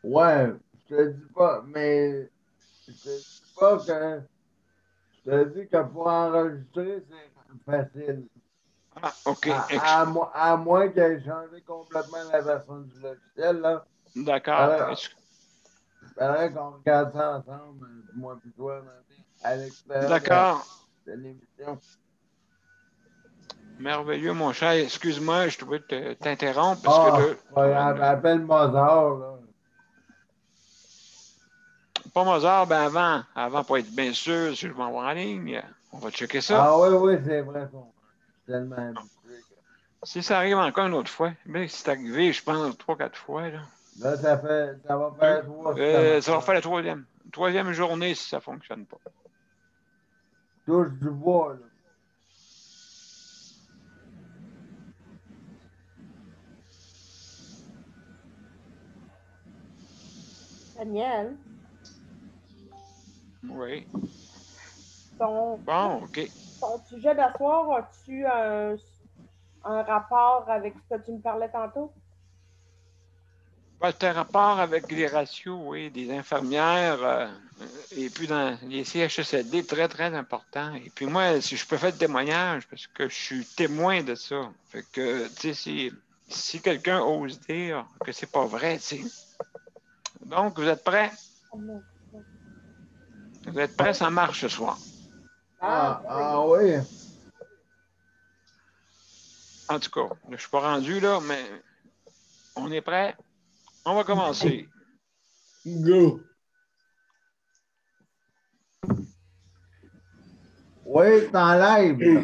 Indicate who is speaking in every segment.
Speaker 1: Ouais, je te dis pas, mais je te dis pas que je te dis que pour enregistrer, c'est facile.
Speaker 2: Ah, OK.
Speaker 1: À moins qu'il ait changé complètement la version du logiciel, là.
Speaker 2: D'accord.
Speaker 1: Faudrait, faudrait qu'on regarde ça ensemble, moi et toi, à l'extérieur
Speaker 2: D'accord.
Speaker 1: de l'émission.
Speaker 2: Merveilleux, mon cher. Excuse-moi, je trouvais t'interrompre parce que
Speaker 1: Ah,
Speaker 2: là,
Speaker 1: c'est pas grave, appelle Mozart, là.
Speaker 2: pas Mozart, ben avant pour être bien sûr, si je m'en vais en ligne, on va checker ça.
Speaker 1: Ah oui, oui, c'est vrai, je suis tellement habitué.
Speaker 2: Si ça arrive encore une autre fois, ben, c'est arrivé, je pense, trois, quatre fois, là.
Speaker 1: Là, ça va
Speaker 2: Deux.
Speaker 1: faire trois que ça marche
Speaker 2: Ça va faire
Speaker 1: pas.
Speaker 2: la troisième. Troisième journée si ça fonctionne pas.
Speaker 1: Touche du bois, là.
Speaker 3: Daniel,
Speaker 2: Oui.
Speaker 3: ton,
Speaker 2: Bon, OK.
Speaker 3: ton sujet d'asseoir, as-tu un rapport avec ce que tu me parlais tantôt?
Speaker 2: Ben, c'est un rapport avec les ratios, oui, des infirmières, et puis dans les CHSLD, très, très important. Et puis moi, si je peux faire le témoignage, parce que je suis témoin de ça. Fait que, tu sais, si quelqu'un ose dire que c'est pas vrai, tu sais. Donc, vous êtes prêts?
Speaker 3: Oh mon
Speaker 2: Vous êtes prêts? Ça marche ce soir.
Speaker 3: Ah,
Speaker 1: Ah,
Speaker 3: very
Speaker 1: ah
Speaker 3: good.
Speaker 1: oui.
Speaker 2: En tout cas, je suis pas rendu là, mais on est prêts? On va commencer.
Speaker 1: Go. Oui, t'en live, là.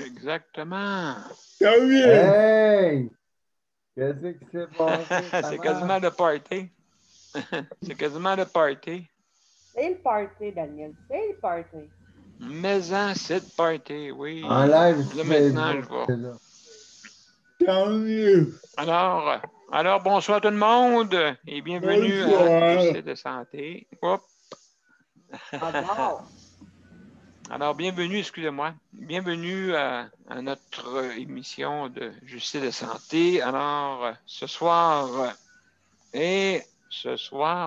Speaker 2: Exactement.
Speaker 1: Tant mieux. Hey! Qu'est-ce qui s'est passé? Ça
Speaker 2: C'est
Speaker 1: marche?
Speaker 2: quasiment le party. C'est quasiment le party.
Speaker 3: C'est le party, Daniel. C'est le party.
Speaker 2: Maison, c'est party,
Speaker 1: En
Speaker 2: oui.
Speaker 1: live
Speaker 2: Là,
Speaker 1: sur
Speaker 2: maintenant, je
Speaker 1: Facebook,
Speaker 2: vais.
Speaker 1: c'est là. Tant mieux.
Speaker 2: Alors, alors, bonsoir tout le monde et bienvenue à
Speaker 1: Bonsoir.
Speaker 2: Justice de santé. Hop.
Speaker 3: Encore.
Speaker 2: Alors, bienvenue, excusez-moi. Bienvenue à notre émission de Justice de santé. Alors, ce soir,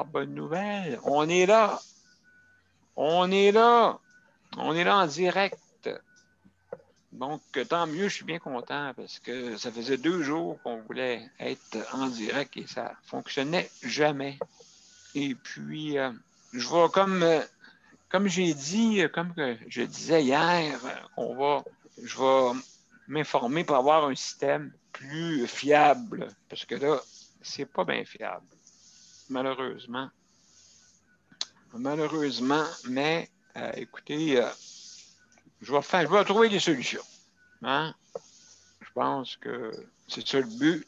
Speaker 2: bonne nouvelle. On est là. On est là. On est là en direct. Donc, tant mieux, je suis bien content parce que ça faisait 2 jours qu'on voulait être en direct et ça fonctionnait jamais. Et puis, je vais comme j'ai dit, comme que je disais hier, je vais m'informer pour avoir un système plus fiable parce que là, c'est pas bien fiable, malheureusement. Malheureusement, mais écoutez, je vais trouver des solutions. Hein? Je pense que c'est ça le but,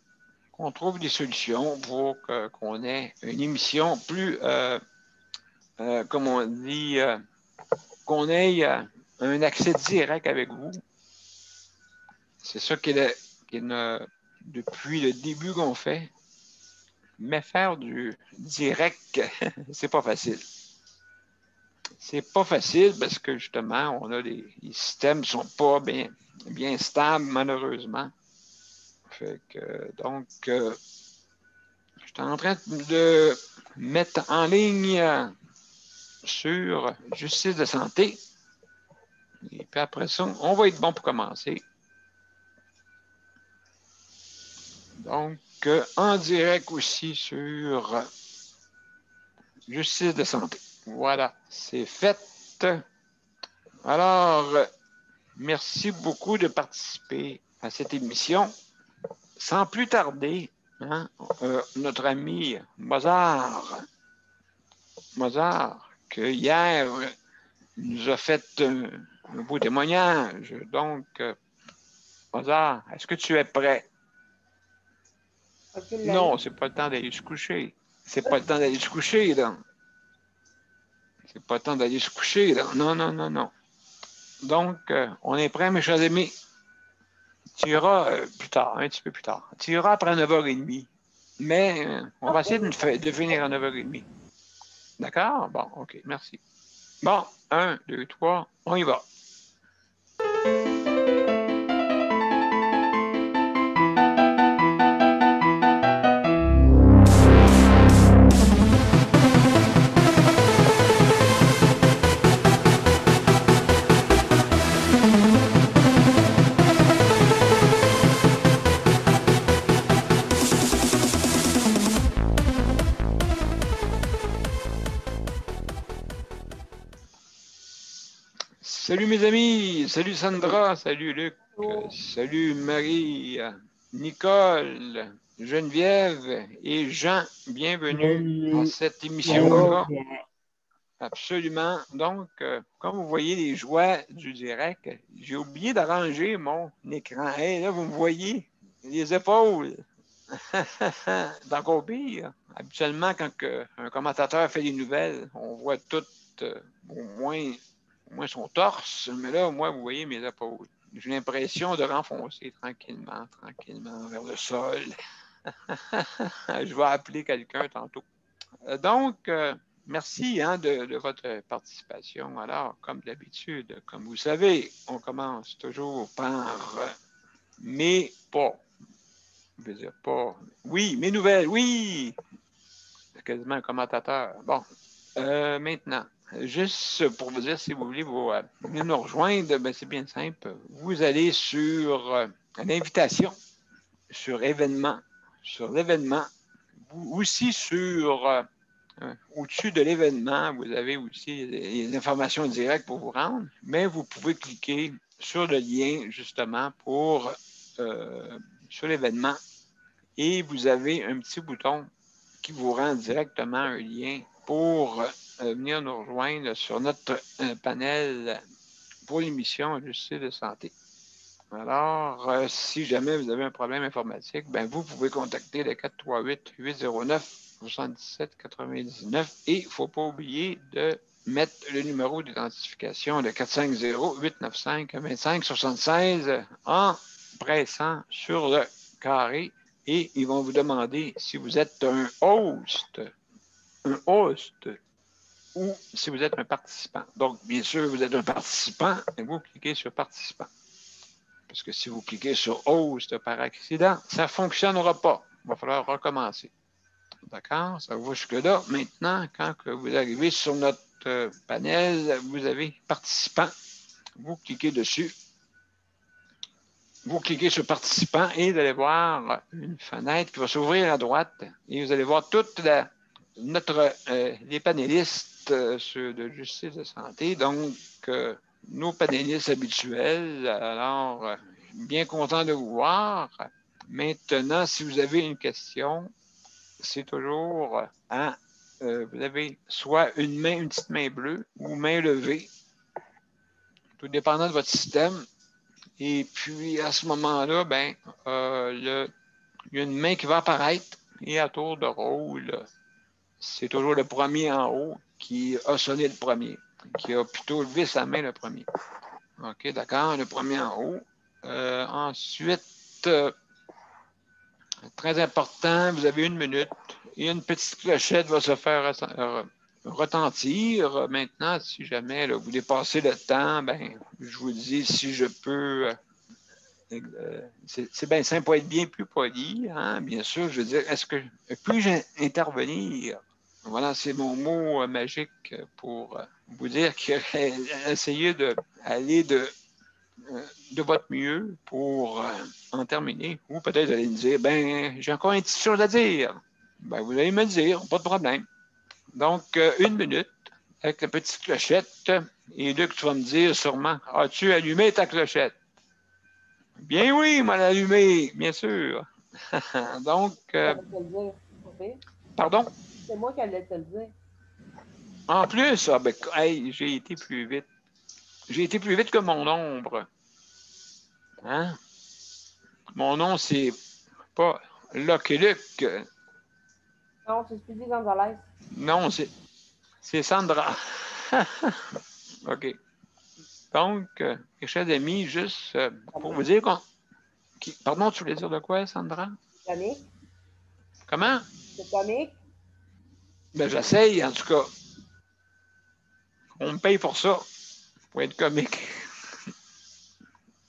Speaker 2: qu'on trouve des solutions pour qu'on ait une émission plus, comme on dit, qu'on ait un accès direct avec vous. C'est ça depuis le début qu'on fait. Mais faire du direct, c'est pas facile. C'est pas facile parce que justement, les systèmes ne sont pas bien stables, malheureusement. Fait que, donc, je suis en train de mettre en ligne sur Justice de santé. Et puis après ça, on va être bon pour commencer. Donc, en direct aussi sur Justice de santé. Voilà, c'est fait. Alors, merci beaucoup de participer à cette émission. Sans plus tarder, hein, notre ami Mozart, que hier nous a fait un beau témoignage. Donc, Mozart, est-ce que tu es prêt?
Speaker 3: As-tu le
Speaker 2: Non, c'est pas le temps d'aller se coucher. C'est pas le temps d'aller se coucher, là. C'est pas le temps d'aller se coucher, là. Non, non, non, non. Donc, on est prêt, mes chers amis. Tu iras plus tard, un petit peu plus tard. Tu iras après 9h30. Mais on va essayer de finir à 9h30. D'accord? Bon, OK, merci. Bon, 1, 2, 3, on y va. Salut mes amis, salut Sandra, salut Luc,
Speaker 3: Oh.
Speaker 2: salut Marie, Nicole, Geneviève et Jean. Bienvenue à cette émission-là. Absolument. Donc, comme vous voyez les joies du direct, j'ai oublié d'arranger mon écran. Hey, là, vous me voyez, les épaules. C'est encore pire. Habituellement, quand un commentateur fait des nouvelles, on voit tout, au moins son torse, mais là, moi, vous voyez mes épaules. J'ai l'impression de renfoncer tranquillement vers le sol. Je vais appeler quelqu'un tantôt. Donc, merci de votre participation. Alors, comme d'habitude, comme vous savez, on commence toujours par mes pas. Je veux dire pas. Oui, mes nouvelles, oui! C'est quasiment un commentateur. Bon, maintenant, juste pour vous dire, si vous voulez venir nous rejoindre, ben, c'est bien simple. Vous allez sur l'invitation, sur l'événement, aussi sur au-dessus de l'événement, vous avez aussi les informations directes pour vous rendre, mais vous pouvez cliquer sur le lien justement sur l'événement et vous avez un petit bouton qui vous rend directement un lien pour venir nous rejoindre sur notre panel pour l'émission Justice de santé. Alors, si jamais vous avez un problème informatique, ben vous pouvez contacter le 438-809-7799 et il ne faut pas oublier de mettre le numéro d'identification de 450-895-2576 en pressant sur le carré et ils vont vous demander si vous êtes un host ou si vous êtes un participant. Donc, bien sûr, vous êtes un participant et vous cliquez sur participant. Parce que si vous cliquez sur host par accident, ça ne fonctionnera pas. Il va falloir recommencer. D'accord? Ça va jusque-là. Maintenant, quand vous arrivez sur notre panel, vous avez participant. Vous cliquez dessus. Vous cliquez sur participant et vous allez voir une fenêtre qui va s'ouvrir à droite et vous allez voir toutes les panélistes de justice de santé. Donc, nos panélistes habituels. Alors, bien content de vous voir. Maintenant, si vous avez une question, c'est toujours vous avez soit une petite main bleue ou main levée, tout dépendant de votre système. Et puis, à ce moment-là, ben, il y a une main qui va apparaître et à tour de rôle, c'est toujours le premier en haut qui a sonné le premier, qui a plutôt levé sa main le premier. OK, d'accord, le premier en haut. Ensuite, très important, vous avez 1 minute et une petite clochette va se faire retentir. Maintenant, si jamais là, vous dépassez le temps, ben, je vous dis si je peux. C'est bien simple pour être bien plus poli, hein? Bien sûr. Je veux dire, puis-je intervenir? Voilà, c'est mon mot magique pour vous dire qu'essayez d'aller de votre mieux pour en terminer. Ou peut-être allez me dire, ben, j'ai encore une petite chose à dire. Ben, vous allez me le dire, pas de problème. Donc, 1 minute avec la petite clochette. Et Luc, tu vas me dire sûrement, as-tu allumé ta clochette? Bien oui, il m'a allumé, bien sûr. Donc, pardon?
Speaker 3: C'est moi qui allais te le dire.
Speaker 2: En plus, hey, j'ai été plus vite. J'ai été plus vite que mon ombre. Hein? Mon nom, c'est pas Lucky Luke.
Speaker 3: Non, c'est Speedy Gonzalez.
Speaker 2: Non, c'est Sandra. OK. Donc, mes chers amis, juste pour vous dire pardon, tu voulais dire de quoi, Sandra?
Speaker 3: Comique.
Speaker 2: Comment?
Speaker 3: C'est comique.
Speaker 2: Ben, j'essaye, en tout cas. On me paye pour ça, pour être comique.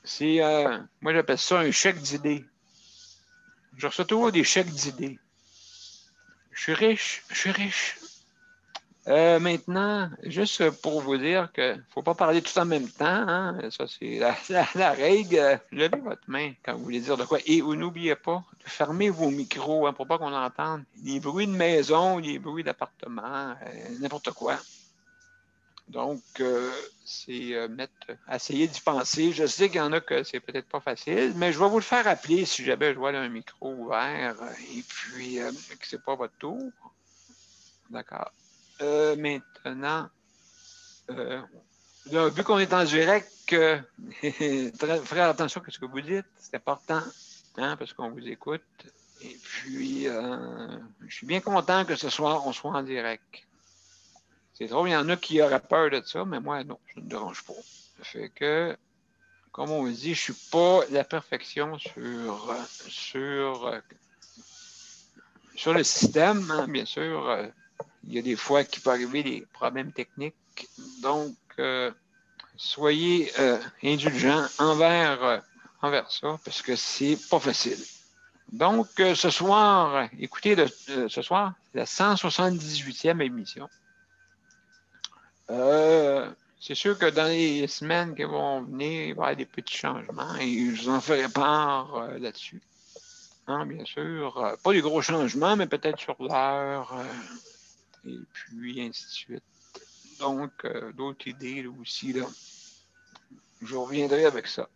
Speaker 2: C'est, moi, j'appelle ça un chèque d'idées. Je reçois toujours des chèques d'idées. Je suis riche. Maintenant, juste pour vous dire qu'il ne faut pas parler tout en même temps. Hein? Ça, c'est la règle. Levez votre main quand vous voulez dire de quoi. Et n'oubliez pas de fermer vos micros pour pas qu'on entende les bruits de maison, les bruits d'appartement, n'importe quoi. Donc, c'est essayer d'y penser. Je sais qu'il y en a que c'est peut-être pas facile, mais je vais vous le faire appeler si jamais je vois là, un micro ouvert et puis que c'est pas votre tour. D'accord. Maintenant, là, vu qu'on est en direct, faites attention à ce que vous dites, c'est important, hein, parce qu'on vous écoute. Et puis, je suis bien content que ce soir, on soit en direct. C'est drôle, il y en a qui auraient peur de ça, mais moi, non, ça ne me dérange pas. Ça fait que, comme on dit, je ne suis pas la perfection sur le système, hein, bien sûr. Il y a des fois qu'il peut arriver des problèmes techniques. Donc, soyez indulgents envers ça, parce que c'est pas facile. Donc, ce soir, écoutez, ce soir, c'est la 178e émission. C'est sûr que dans les semaines qui vont venir, il va y avoir des petits changements et je vous en ferai part là-dessus. Hein, bien sûr. Pas des gros changements, mais peut-être sur l'heure et puis ainsi de suite. Donc, d'autres idées là, aussi, là. Je reviendrai avec ça.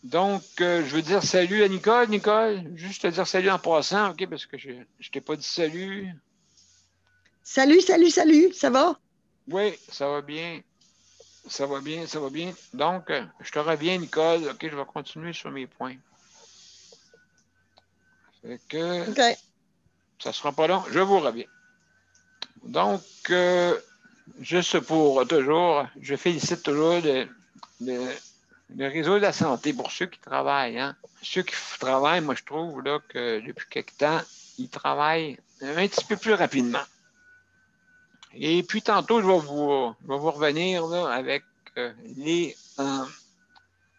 Speaker 2: Donc, je veux dire salut à Nicole. Nicole, juste te dire salut en passant, OK, parce que je ne t'ai pas dit salut.
Speaker 4: Salut, ça va?
Speaker 2: Oui, ça va bien. Ça va bien, ça va bien. Donc, je te reviens, Nicole. OK, je vais continuer sur mes points. Fait que
Speaker 4: OK.
Speaker 2: ça ne sera pas long. Je vous reviens. Donc, juste pour toujours, je félicite toujours le réseau de la santé pour ceux qui travaillent. Hein. Ceux qui travaillent, moi, je trouve là, que depuis quelque temps, ils travaillent un petit peu plus rapidement. Et puis, tantôt, je vais vous revenir là, avec les...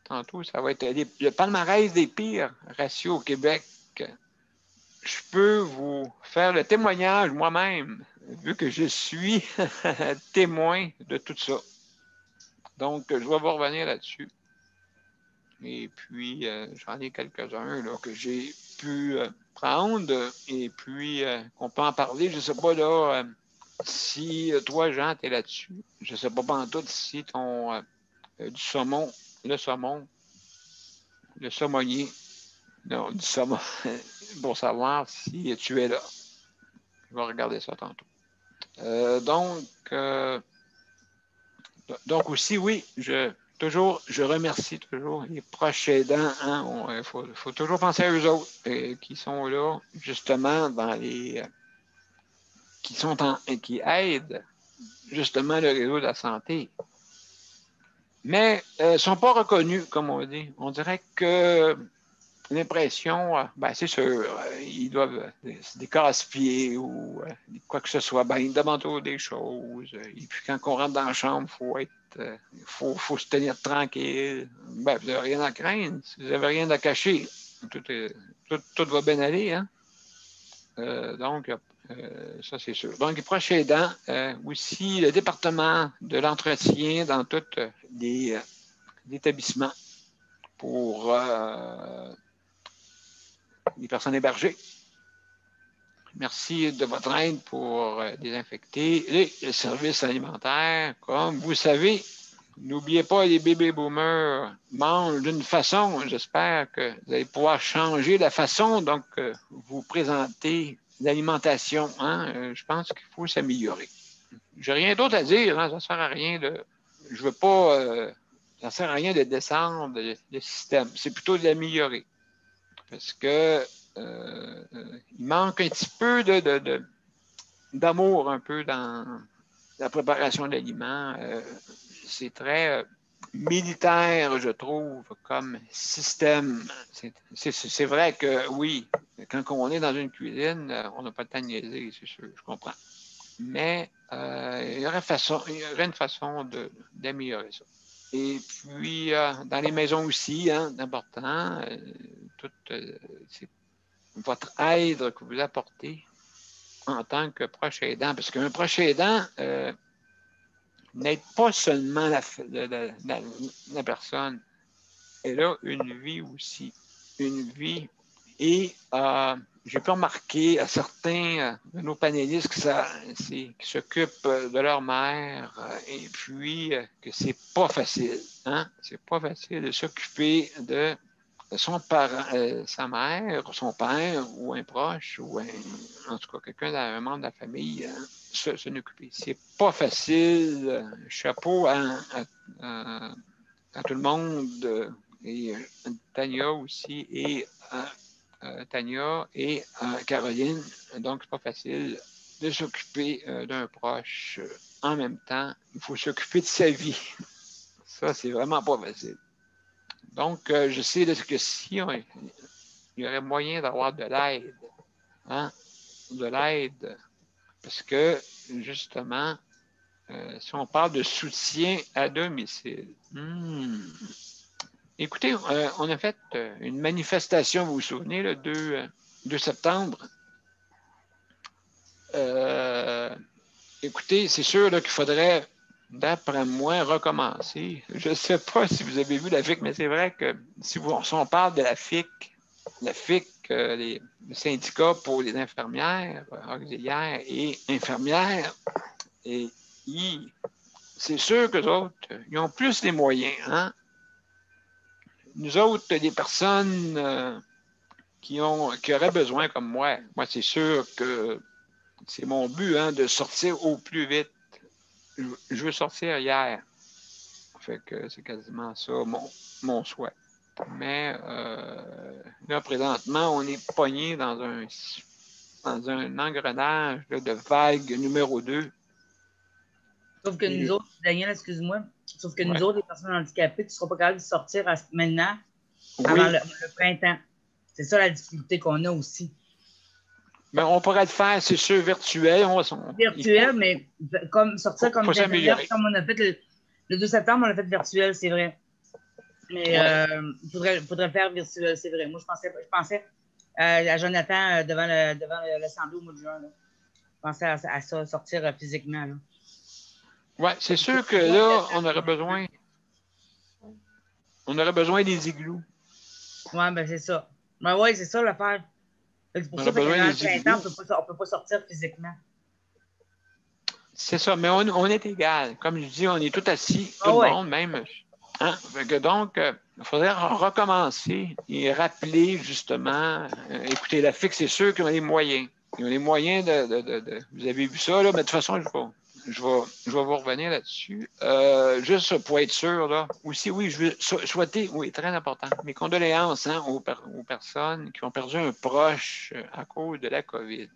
Speaker 2: tantôt, ça va être le palmarès des pires ratios au Québec. Je peux vous faire le témoignage moi-même, vu que je suis témoin de tout ça. Donc, je vais vous revenir là-dessus. Et puis, j'en ai quelques-uns là, que j'ai pu prendre et puis on peut en parler. Je ne sais pas là si toi, Jean, tu es là-dessus. Je ne sais pas tout si ton du saumon, le saumonier, non, du saumon, pour savoir si tu es là. Je vais regarder ça tantôt. Donc aussi, oui, je remercie toujours les proches aidants. Hein, il faut toujours penser à eux autres qui sont là, justement, qui aident justement le réseau de la santé. Mais ils ne sont pas reconnus, comme on dit. On dirait que l'impression, ben c'est sûr, ils doivent des casse-pieds ou quoi que ce soit, ben ils demandent toujours des choses. Et puis quand on rentre dans la chambre, il faut se tenir tranquille. Ben, vous n'avez rien à craindre, vous n'avez rien à cacher. Tout va bien aller, hein? Donc, ça, c'est sûr. Donc, les proches aidants, aussi le département de l'entretien dans tous les établissements pour les personnes hébergées. Merci de votre aide pour désinfecter les services alimentaires. Comme vous savez, n'oubliez pas, les bébés boomers mangent d'une façon. J'espère que vous allez pouvoir changer la façon dont vous présentez l'alimentation. Hein? Je pense qu'il faut s'améliorer. J'ai rien d'autre à dire. Hein? Ça ne sert à rien de... Je veux pas... ça ne sert à rien de descendre le système. C'est plutôt de l'améliorer. Parce que il manque un petit peu d'amour un peu dans la préparation d'aliments. C'est très militaire, je trouve, comme système. C'est vrai que oui, quand on est dans une cuisine, on n'a pas le temps de niaiser, c'est sûr, je comprends. Mais il y aurait une façon d'améliorer ça. Et puis, dans les maisons aussi, hein, important, c'est votre aide que vous apportez en tant que proche aidant. Parce qu'un proche aidant n'aide pas seulement la personne, elle a une vie aussi. Une vie. Et j'ai pu remarquer à certains de nos panélistes qui s'occupent de leur mère et puis que c'est pas facile. Hein? C'est pas facile de s'occuper de son parent, sa mère, son père ou un proche ou en tout cas un membre de la famille s'en occuper. C'est pas facile. Chapeau à tout le monde et Tania aussi et Tania et Caroline. Donc, c'est pas facile de s'occuper d'un proche en même temps. Il faut s'occuper de sa vie. Ça, c'est vraiment pas facile. Donc, je sais que si il y aurait moyen d'avoir de l'aide, hein, de l'aide, parce que, justement, si on parle de soutien à domicile, écoutez, on a fait une manifestation, vous vous souvenez, le 2 septembre. Écoutez, c'est sûr qu'il faudrait, d'après moi, recommencer. Je ne sais pas si vous avez vu la FIC, mais c'est vrai que si on parle de la FIC, le syndicat pour les infirmières, auxiliaires et infirmières, et c'est sûr qu'eux autres, ils ont plus les moyens. Hein? Nous autres, les personnes qui auraient besoin comme moi, c'est sûr que c'est mon but de sortir au plus vite. Je veux sortir hier. Fait que c'est quasiment ça mon souhait. Mais là, présentement, on est pogné dans un engrenage de vague numéro 2.
Speaker 5: Sauf que nous autres, Daniel, excuse-moi, nous autres, les personnes handicapées, tu ne seras pas capable de sortir maintenant avant le printemps. C'est ça la difficulté qu'on a aussi.
Speaker 2: Mais on pourrait le faire, c'est sûr, virtuel.
Speaker 5: Virtuel, mais comme sortir comme des infirmières, comme on a fait le 2 septembre, on l'a fait virtuel, c'est vrai. Mais il faudrait le faire virtuel, c'est vrai. Moi, je pensais à Jonathan devant l'Assemblée au mois de juin. Là. Je pensais à ça, sortir physiquement.
Speaker 2: Oui, c'est sûr que là, on aurait besoin des igloos.
Speaker 5: Oui, ben c'est ça. Ben oui, c'est ça l'affaire. C'est pour ça que dans le printemps, on ne peut pas sortir physiquement.
Speaker 2: C'est ça, mais on est égal. Comme je dis, on est tout assis, tout le monde, même. Hein? Donc, il faudrait recommencer et rappeler, justement, écoutez, la FIC, c'est sûr qu'ils ont les moyens. Ils ont les moyens vous avez vu ça, là, mais de toute façon, je vais vous revenir là-dessus. Juste pour être sûr, là, aussi, oui, je veux souhaiter, oui, très important, mes condoléances aux personnes qui ont perdu un proche à cause de la COVID.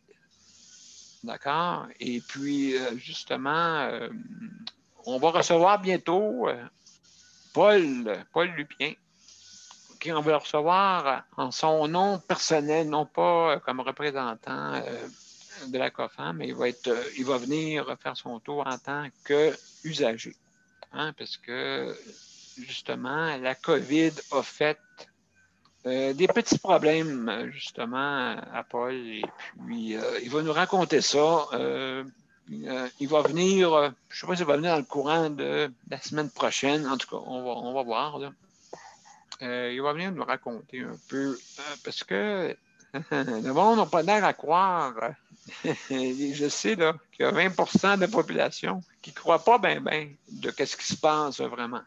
Speaker 2: D'accord? Et puis, justement, on va recevoir bientôt Paul Lupien, qui on va le recevoir en son nom personnel, non pas comme représentant de la COFAM, mais il va venir faire son tour en tant qu'usager. Hein, parce que, justement, la COVID a fait des petits problèmes, justement, à Paul. Et puis, il va nous raconter ça. Il va venir, je ne sais pas s'il va venir dans le courant de la semaine prochaine. En tout cas, on va voir. Là. Il va venir nous raconter un peu, parce que le monde n'a pas l'air à croire. Je sais là, qu'il y a 20% de la population qui ne croit pas bien de ce qui se passe vraiment.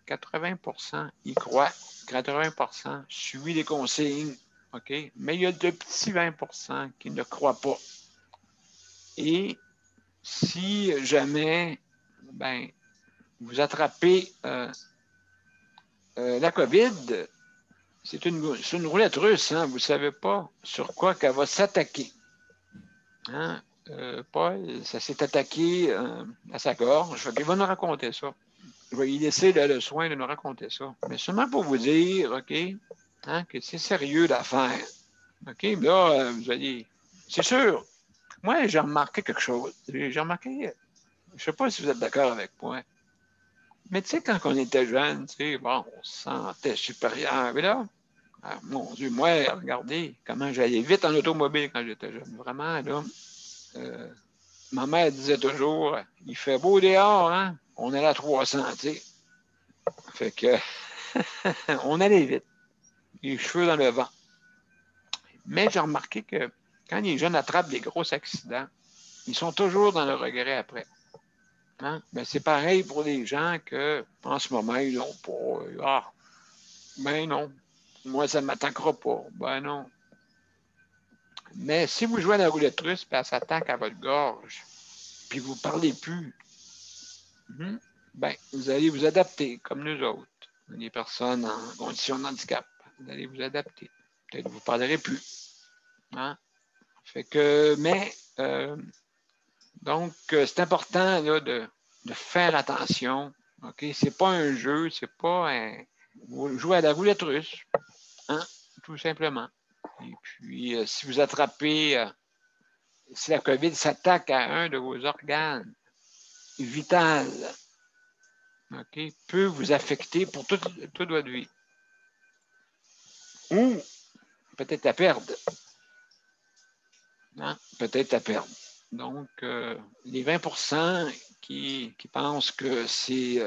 Speaker 2: 80% y croient. 80% suivent les consignes. OK? Mais il y a de petits 20% qui ne croient pas. Et si jamais vous attrapez la COVID, c'est une roulette russe. Hein? Vous ne savez pas sur quoi qu'elle va s'attaquer. Hein? Paul, ça s'est attaqué à sa gorge. Il va nous raconter ça. Je vais lui laisser le soin de nous raconter ça. Mais seulement pour vous dire, OK, hein, que c'est sérieux l'affaire. OK, là, vous allez. C'est sûr. Moi, j'ai remarqué quelque chose. J'ai remarqué, je ne sais pas si vous êtes d'accord avec moi, mais tu sais, quand on était jeune, tu sais, bon, on se sentait supérieur. Mais là, mon Dieu, moi, regardez comment j'allais vite en automobile quand j'étais jeune. Vraiment, là, ma mère disait toujours, il fait beau dehors, hein? On est à 300, tu sais. Fait que, on allait vite. Les cheveux dans le vent. Mais j'ai remarqué que quand les jeunes attrapent des gros accidents, ils sont toujours dans le regret après. Hein? Ben, c'est pareil pour les gens qu'en ce moment, ils n'ont pas. Ah, ben non, moi, ça ne m'attaquera pas. Ben non. Mais si vous jouez à la roulette russe et elle s'attaque à votre gorge, puis vous ne parlez plus, ben, vous allez vous adapter, comme nous autres, les personnes en condition de handicap. Vous allez vous adapter. Peut-être que vous ne parlerez plus. Hein? Fait que, mais, donc, c'est important là, de faire attention. OK? Ce n'est pas un jeu, c'est pas un. Vous jouez à la roulette russe, hein? Tout simplement. Et puis, si vous attrapez, si la COVID s'attaque à un de vos organes vitaux, OK, peut vous affecter pour toute votre vie. Ou peut-être à perdre. Hein? Peut-être à perdre. Donc, les 20% qui pensent que c'est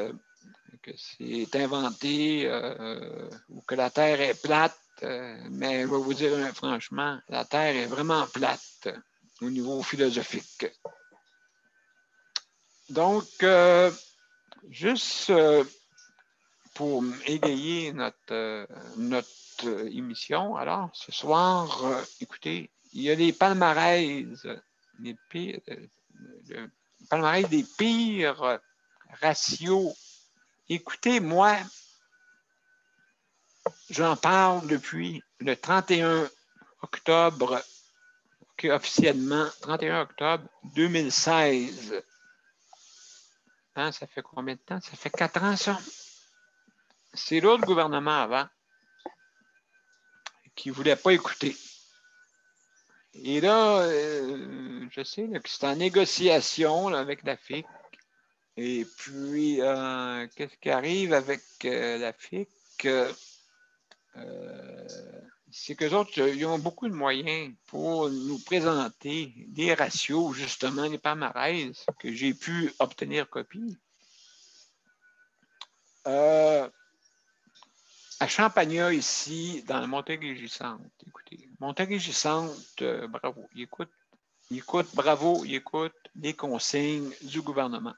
Speaker 2: inventé ou que la Terre est plate, mais je vais vous dire franchement, la Terre est vraiment plate au niveau philosophique. Donc, juste pour égayer notre émission, alors, ce soir, écoutez, il y a les palmarès, le palmarès des pires ratios. Écoutez, moi, j'en parle depuis le 31 octobre, officiellement, 31 octobre 2016. Hein, ça fait combien de temps? Ça fait 4 ans, ça. C'est l'autre gouvernement avant qui ne voulait pas écouter. Et là, je sais là, que c'est en négociation là, avec la FIC. Et puis, qu'est-ce qui arrive avec la FIC? C'est qu'eux autres, ils ont beaucoup de moyens pour nous présenter des ratios, justement, les palmarès, que j'ai pu obtenir copie. À Champagnat, ici, dans le Montérégie-Centre, écoutez, Montérégie-Centre, bravo, il écoute, bravo, il écoute les consignes du gouvernement.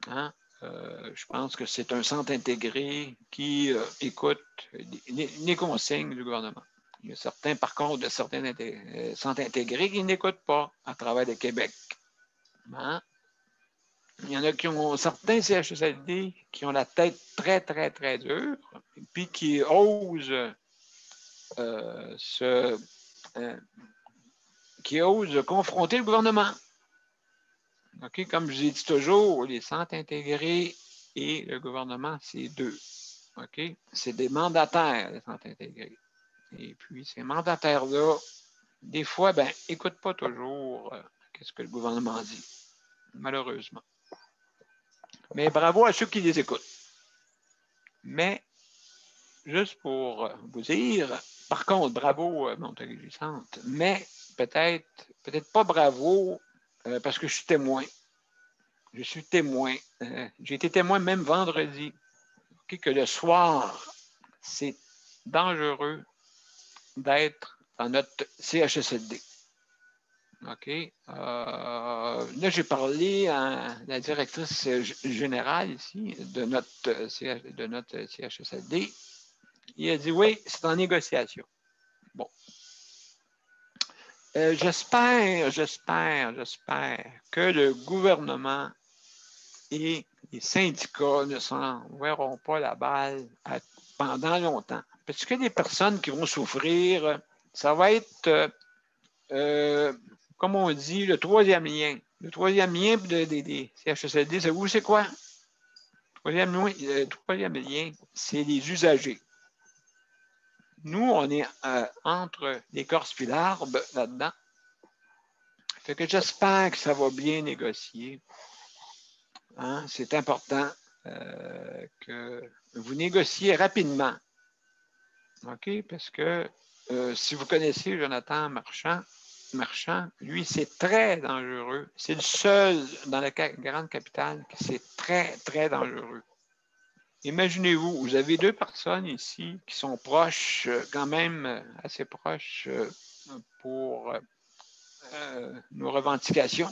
Speaker 2: Hein? Je pense que c'est un centre intégré qui écoute les consignes du gouvernement. Il y a certains, par contre, de certains centres intégrés qui n'écoutent pas à travers le Québec. Hein? Il y en a qui ont certains CHSLD qui ont la tête très, très, très dure, puis qui osent confronter le gouvernement. Okay? Comme je l'ai dit toujours, les centres intégrés et le gouvernement, c'est deux. Okay? C'est des mandataires, les centres intégrés. Et puis, ces mandataires-là, des fois, n'écoutent pas toujours ce que le gouvernement dit, malheureusement. Mais bravo à ceux qui les écoutent. Mais, juste pour vous dire, par contre, bravo Montérégie-Centre, mais peut-être pas bravo parce que je suis témoin. Je suis témoin. J'ai été témoin même vendredi que le soir, c'est dangereux d'être dans notre CHSLD. OK? Là, j'ai parlé à la directrice générale ici de notre CHSLD. Il a dit oui, c'est en négociation. Bon. J'espère que le gouvernement et les syndicats ne s'enverront pas la balle pendant longtemps. Parce que les personnes qui vont souffrir, ça va être, comme on dit, le troisième lien. Le troisième lien des CHSLD, savez-vous c'est quoi? Le troisième lien, c'est les usagers. Nous, on est entre l'écorce et l'arbre là-dedans. Fait que j'espère que ça va bien négocier. Hein? C'est important que vous négociez rapidement. OK? Parce que si vous connaissez Jonathan Marchand, lui, c'est très dangereux. C'est le seul dans la grande capitale qui c'est très, très dangereux. imaginez-vous, vous avez deux personnes ici qui sont proches, quand même assez proches pour nos revendications.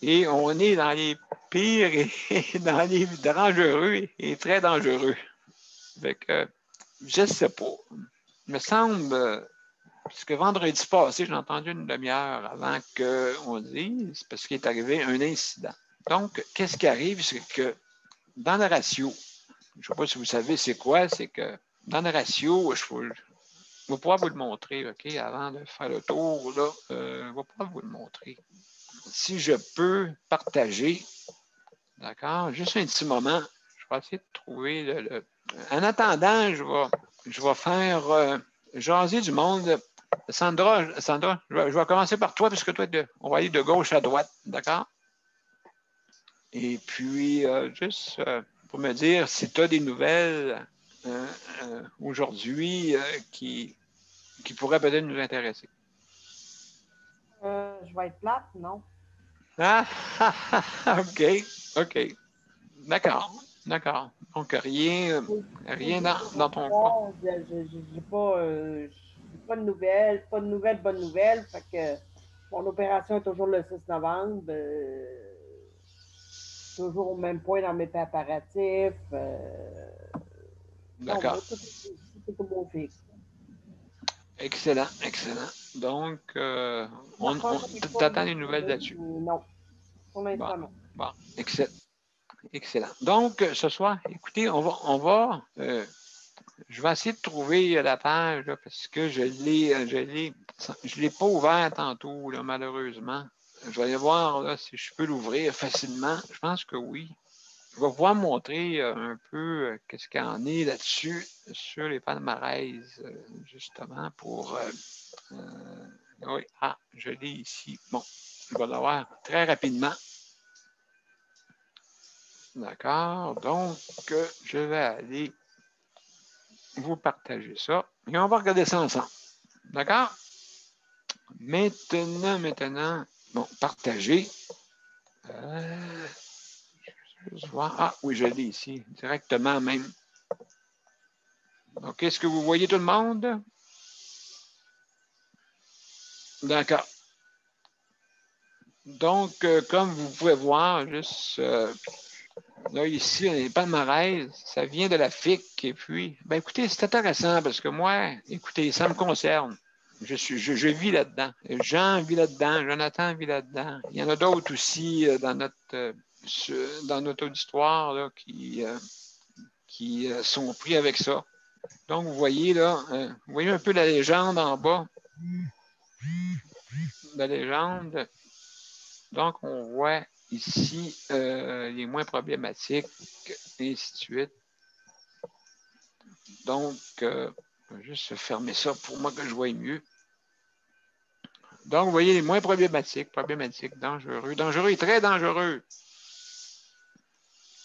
Speaker 2: Et on est dans les pires et dans les dangereux et très dangereux. Fait que, je ne sais pas. Il me semble, parce que vendredi passé, j'ai entendu une demi-heure avant qu'on dise, parce qu'il est arrivé un incident. Donc, qu'est-ce qui arrive? C'est que dans le ratio, je ne sais pas si vous savez c'est quoi, c'est que dans le ratio, je vais pouvoir vous le montrer, OK, avant de faire le tour, là, je vais pouvoir vous le montrer. Si je peux partager, d'accord, juste un petit moment, je vais essayer de trouver En attendant, je vais faire jaser du monde. Sandra, je vais commencer par toi, puisque toi, on va aller de gauche à droite, d'accord? Et puis, juste pour me dire si tu as des nouvelles aujourd'hui qui pourraient peut-être nous intéresser.
Speaker 3: Je vais être plate, non?
Speaker 2: OK. D'accord. Donc, rien dans ton corps.
Speaker 3: J'ai pas de nouvelles, bonnes nouvelles. Fait que mon opération est toujours le 6 novembre. Toujours au même point dans mes préparatifs.
Speaker 2: D'accord.
Speaker 3: Tout est au beau fixe.
Speaker 2: Excellent. Donc, on t'attend des nouvelles là-dessus.
Speaker 3: Non. Pour l'instant, non.
Speaker 2: Bon, excellent. Donc, ce soir, écoutez, je vais essayer de trouver la page là, parce que je l'ai pas ouvert tantôt, là, malheureusement. Je vais aller voir là, si je peux l'ouvrir facilement. Je pense que oui. Je vais pouvoir montrer un peu qu'est-ce qu'il y en est là-dessus, sur les palmarès, justement, pour... oui, je l'ai ici. Bon, je vais l'avoir très rapidement. D'accord, donc je vais aller vous partager ça et on va regarder ça ensemble. D'accord? Maintenant, bon, partager. Je vais voir. Oui, je l'ai ici, directement même. Donc, est-ce que vous voyez tout le monde? D'accord. Donc, comme vous pouvez voir, juste là, ici, on est palmarès, ça vient de la FIC. Et puis, ben écoutez, c'est intéressant parce que moi, écoutez, ça me concerne. Je vis là-dedans. Jean vit là-dedans, Jonathan vit là-dedans. Il y en a d'autres aussi dans notre auditoire là, qui sont pris avec ça. Donc, vous voyez là, vous voyez un peu la légende en bas. La légende. Donc, on voit ici les moins problématiques, et ainsi de suite. Donc, je vais juste fermer ça pour moi que je voie mieux. Donc, vous voyez les moins problématiques, dangereux et très dangereux.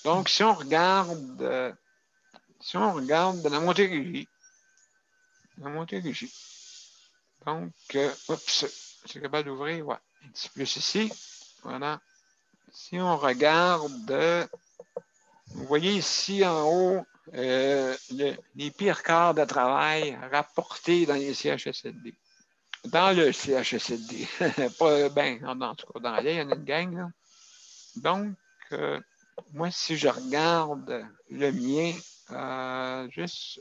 Speaker 2: Donc, si on regarde de la Montérégie, donc, oups, c'est capable d'ouvrir, ouais, un petit peu plus ici, voilà. Si on regarde, vous voyez ici en haut, les pires quarts de travail rapportés dans les CHSLD. Dans le CHSLD. Pas bien, en tout cas, dans il y en a une gang. Là. Donc, moi, si je regarde le mien, juste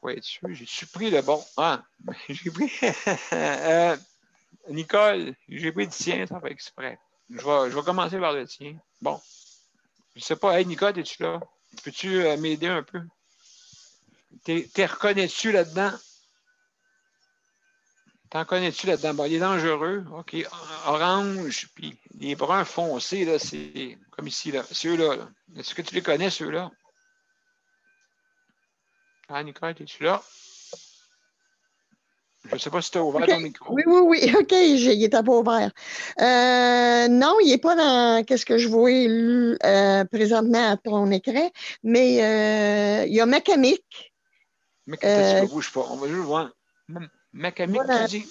Speaker 2: pour être sûr, j'ai pris le bon. J'ai pris. Nicole, j'ai pris le tien, ça fait exprès. Je vais commencer par le tien. Bon. Je sais pas, hey Nicole, es-tu là? Peux-tu m'aider un peu? T'es reconnais-tu là-dedans? T'en connais-tu là-dedans? Bon, il est dangereux. OK. Orange, puis les bruns foncés, là, c'est comme ici, là. Ceux-là. Là. Est-ce que tu les connais, ceux-là? Nicole, es-tu là? Je ne sais pas si tu as ouvert ton micro.
Speaker 4: Oui. OK, il n'était pas ouvert. Non, il n'est pas dans ce que je vois présentement à ton écran, mais il y a Macamic.
Speaker 2: Macamic, tu ne bouges pas. On va juste voir. Macamic, voilà. Tu dis?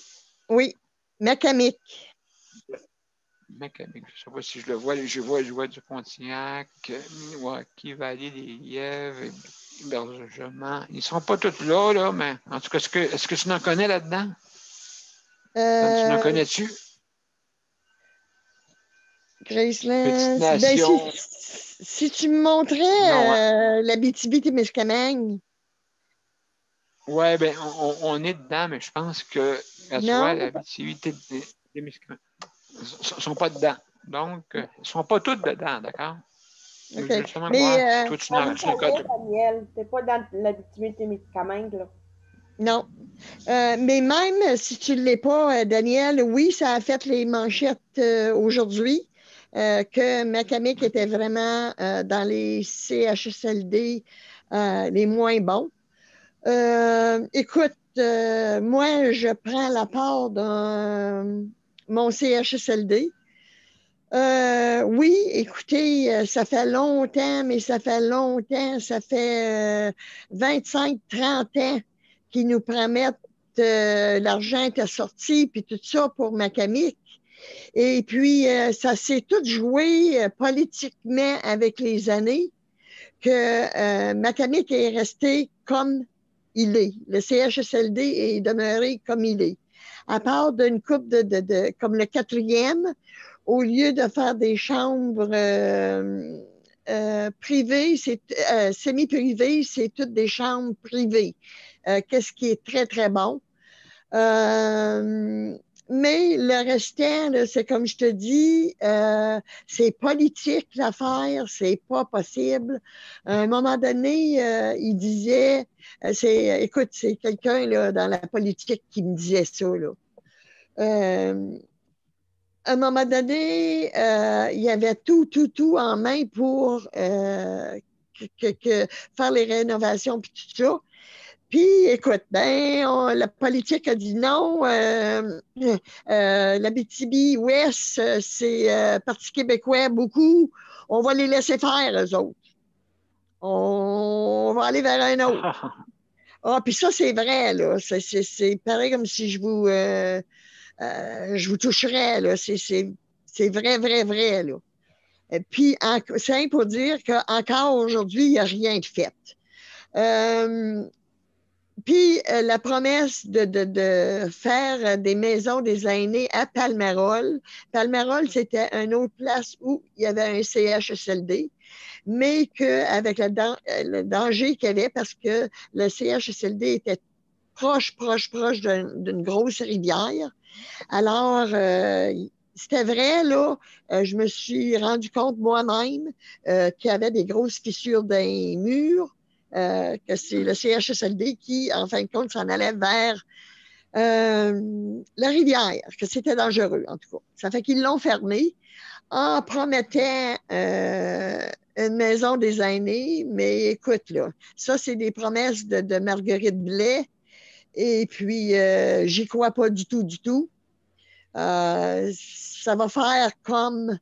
Speaker 4: Oui, Macamic.
Speaker 2: Macamic, je ne sais pas si je le vois. Je vois du Pontiac, Milwaukee, Vallée des Lièvres, hébergement. Ils ne sont pas tous là, mais en tout cas, est-ce que tu en connais là-dedans? Tu en connais-tu?
Speaker 4: Graceland.
Speaker 2: Petite nation.
Speaker 4: Ben, si tu me montrais l'Abitibi-Témiscamingue.
Speaker 2: Oui, ben, on est dedans, mais je pense que, tu vois, l'Abitibi-Témiscamingue ne sont pas dedans. Donc, ils ne sont pas tous dedans, d'accord?
Speaker 4: Okay.
Speaker 2: Justement,
Speaker 4: mais
Speaker 2: toi, tu n'as
Speaker 3: Daniel, t'es pas dans l'Abitibi-Témiscamingue, là.
Speaker 4: Non. Mais même si tu ne l'es pas, Daniel, oui, ça a fait les manchettes aujourd'hui que Macamic était vraiment dans les CHSLD les moins bons. Écoute, moi, je prends la part dans mon CHSLD. Oui, écoutez, ça fait longtemps, mais ça fait longtemps, ça fait 25-30 ans qu'ils nous promettent l'argent était sorti, puis tout ça pour Macamic. Et puis, ça s'est tout joué politiquement avec les années que Macamic est resté comme il est. Le CHSLD est demeuré comme il est. À part d'une coupe comme le 4e, au lieu de faire des chambres privées, semi-privées, c'est toutes des chambres privées. Qu'est-ce qui est très, très bon. Mais le restant, c'est comme je te dis, c'est politique l'affaire, c'est pas possible. À un moment donné, il disait, écoute, c'est quelqu'un là, dans la politique qui me disait ça. Là. À un moment donné, il y avait tout en main pour faire les rénovations puis tout ça. Puis, écoute, la politique a dit non. L'Abitibi-Ouest, c'est Parti québécois, beaucoup. On va les laisser faire, eux autres. On va aller vers un autre. Ah, puis ça, c'est vrai, là. C'est pareil comme si je vous toucherais, là. C'est vrai, là. Et puis, c'est pour dire qu'encore aujourd'hui, il n'y a rien de fait. Puis la promesse de faire des maisons des aînés à Palmerol. Palmerol, c'était une autre place où il y avait un CHSLD, mais qu'avec le danger qu'il y avait, parce que le CHSLD était proche d'une grosse rivière. Alors, c'était vrai, là, je me suis rendu compte moi-même qu'il y avait des grosses fissures dans les murs, que c'est le CHSLD qui, en fin de compte, s'en allait vers la rivière, que c'était dangereux, en tout cas. Ça fait qu'ils l'ont fermé en promettant une maison des aînés, mais écoute, là, ça, c'est des promesses de Marguerite Blais, et puis j'y crois pas du tout. Ça va faire comme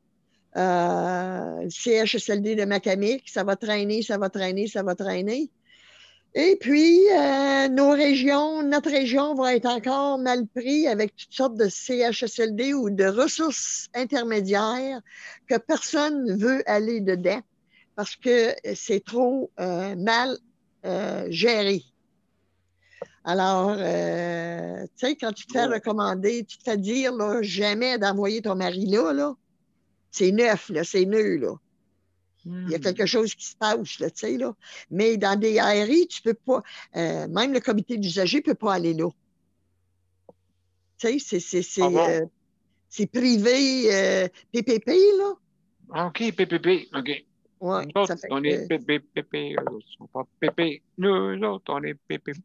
Speaker 4: le CHSLD de Macamic, ça va traîner. Et puis, notre région va être encore mal prise avec toutes sortes de CHSLD ou de ressources intermédiaires que personne ne veut aller dedans parce que c'est trop mal géré. Alors, tu sais, quand tu te fais recommander, tu te fais dire là, jamais d'envoyer ton mari là. C'est neuf, là, c'est nul, là. Il y a quelque chose qui se passe, là, tu sais, là. Mais dans des ARI, tu peux pas, même le comité d'usagers ne peut pas aller là. Tu sais, c'est privé, PPP, là.
Speaker 2: Ah, OK, PPP, OK.
Speaker 4: Ouais,
Speaker 2: nous autres, on est PPP, eux autres, ils sont pas PP. Nous autres, on est PPP.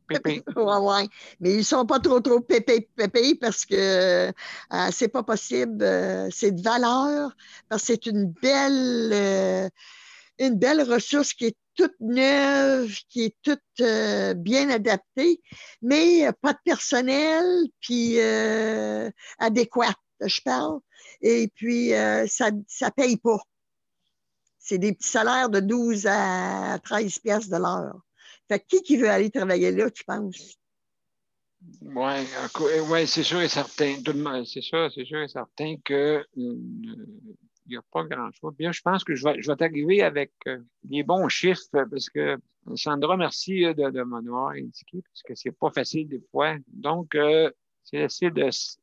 Speaker 4: ouais. Mais ils ne sont pas trop pépé parce que c'est pas possible. C'est de valeur parce que c'est une belle ressource qui est toute neuve, qui est toute bien adaptée, mais pas de personnel puis adéquat, je parle. Et puis, ça ne paye pas. C'est des petits salaires de 12 à 13 piastres de l'heure. Fait que qui veut aller travailler là, tu penses?
Speaker 2: Ouais, c'est sûr et certain. C'est sûr et certain que il n'y a pas grand-chose. Bien, je pense que je vais t'arriver avec des bons chiffres parce que Sandra, merci de m'avoir indiqué parce que c'est pas facile des fois. Donc, c'est essayer de se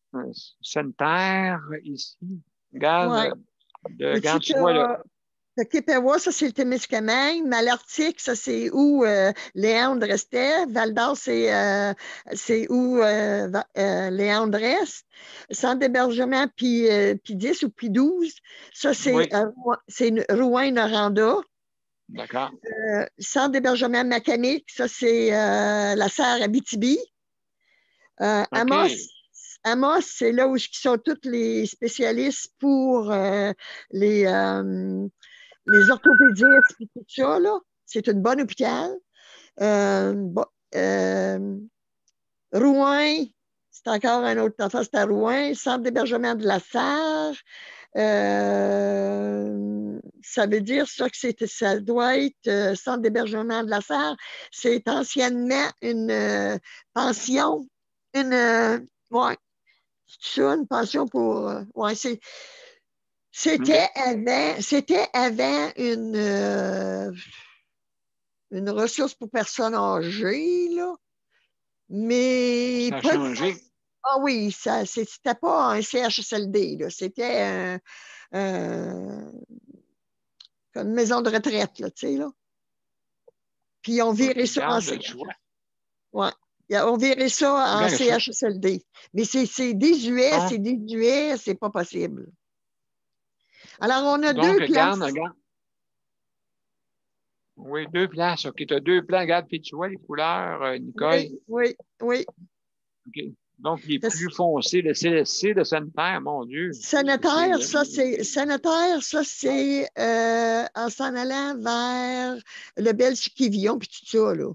Speaker 2: taire ici. Regarde, regarde, tu vois là.
Speaker 4: Le Kippewa, ça, c'est le Témiscamingue. Malartic, ça, c'est où Léandre restait. Val-d'Or, c'est où Léandre reste. Centre d'hébergement, puis 10 ou puis 12, ça, c'est Rouen-Noranda.
Speaker 2: D'accord.
Speaker 4: Centre d'hébergement Macamic, ça, c'est la Serre Abitibi. Amos, c'est là où sont tous les spécialistes pour les orthopédistes et tout ça, là. C'est une bonne hôpital. Rouen, c'est encore un autre affaire, c'est à Rouen. Centre d'hébergement de la Sarre. Ça veut dire ça que ça doit être centre d'hébergement de la Sarre. C'est anciennement une pension. Ouais, c'est ça, une pension pour. Ouais, c'était avant une ressource pour personnes âgées, là. Mais.
Speaker 2: Ça a changé.
Speaker 4: Ah oui, c'était pas un CHSLD, là. C'était une maison de retraite, là, tu sais, là. Puis on virait ça en ouais. On verrait ça en CHSLD. Mais c'est désuet, c'est pas possible. Alors, on a deux places.
Speaker 2: Regarde. Oui, 2 places. OK, tu as 2 plans. Regarde, puis tu vois les couleurs, Nicole.
Speaker 4: Oui.
Speaker 2: OK. Donc, les plus foncés, le CLSC de Sanitaire, mon Dieu.
Speaker 4: Sanitaire, ça, c'est en s'en allant vers le Bel-Chiquivillon, puis tout ça, là.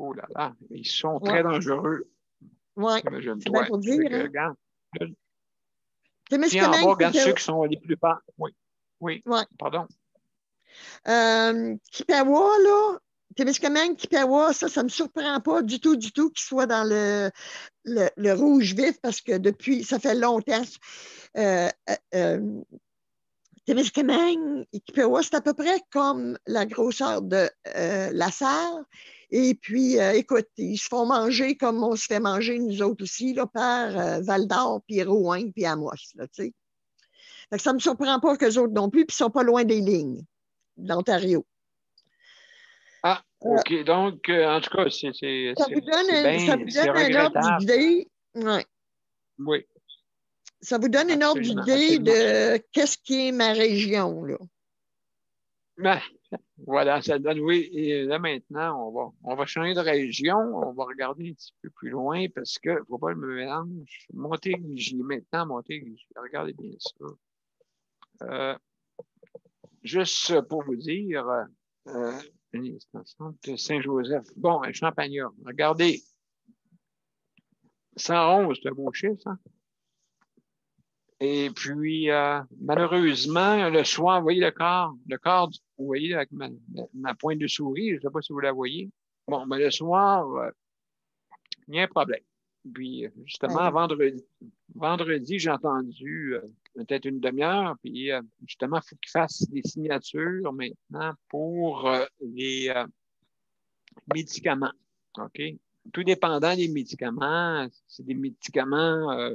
Speaker 2: Oh là là, ils sont très dangereux.
Speaker 4: Oui, c'est bien pour dire.
Speaker 2: Regarde.
Speaker 4: Puis
Speaker 2: en bas, regarde ceux qui sont les plus bas. Oui, pardon.
Speaker 4: Kippawa, là, Témiscamingue, Kippawa, ça ne me surprend pas du tout qu'il soit dans le rouge vif parce que depuis, ça fait longtemps. Témiscamingue et Kippawa, c'est à peu près comme la grosseur de la Sarre. Et puis, écoute, ils se font manger comme on se fait manger nous autres aussi, là, par Val-d'Or, puis Rouen, puis Amos, là, tu sais. Fait que ça ne me surprend pas qu'eux autres non plus, puis ils ne sont pas loin des lignes d'Ontario.
Speaker 2: Ah, OK. Donc, en tout cas, ça vous donne
Speaker 4: un ordre d'idée. Ouais.
Speaker 2: Oui.
Speaker 4: Ça vous donne une ordre d'idée de qu'est-ce qui est ma région, là.
Speaker 2: Ben, voilà, ça donne, oui. Et là, maintenant, on va changer de région. On va regarder un petit peu plus loin parce que, faut pas me mélanger. Montérégie, maintenant, Montérégie. Regardez bien ça. Juste pour vous dire, une extension de Saint-Joseph. Bon, Champagnat. Regardez. 111, c'est un beau chiffre, hein? Et puis, malheureusement, le soir, vous voyez le corps, vous voyez avec ma pointe de souris, je ne sais pas si vous la voyez. Bon, mais le soir, il y a un problème. Puis, justement, vendredi, j'ai entendu peut-être une demi-heure, puis justement, il faut qu'il fasse des signatures maintenant pour les médicaments. OK? Tout dépendant des médicaments, c'est des médicaments,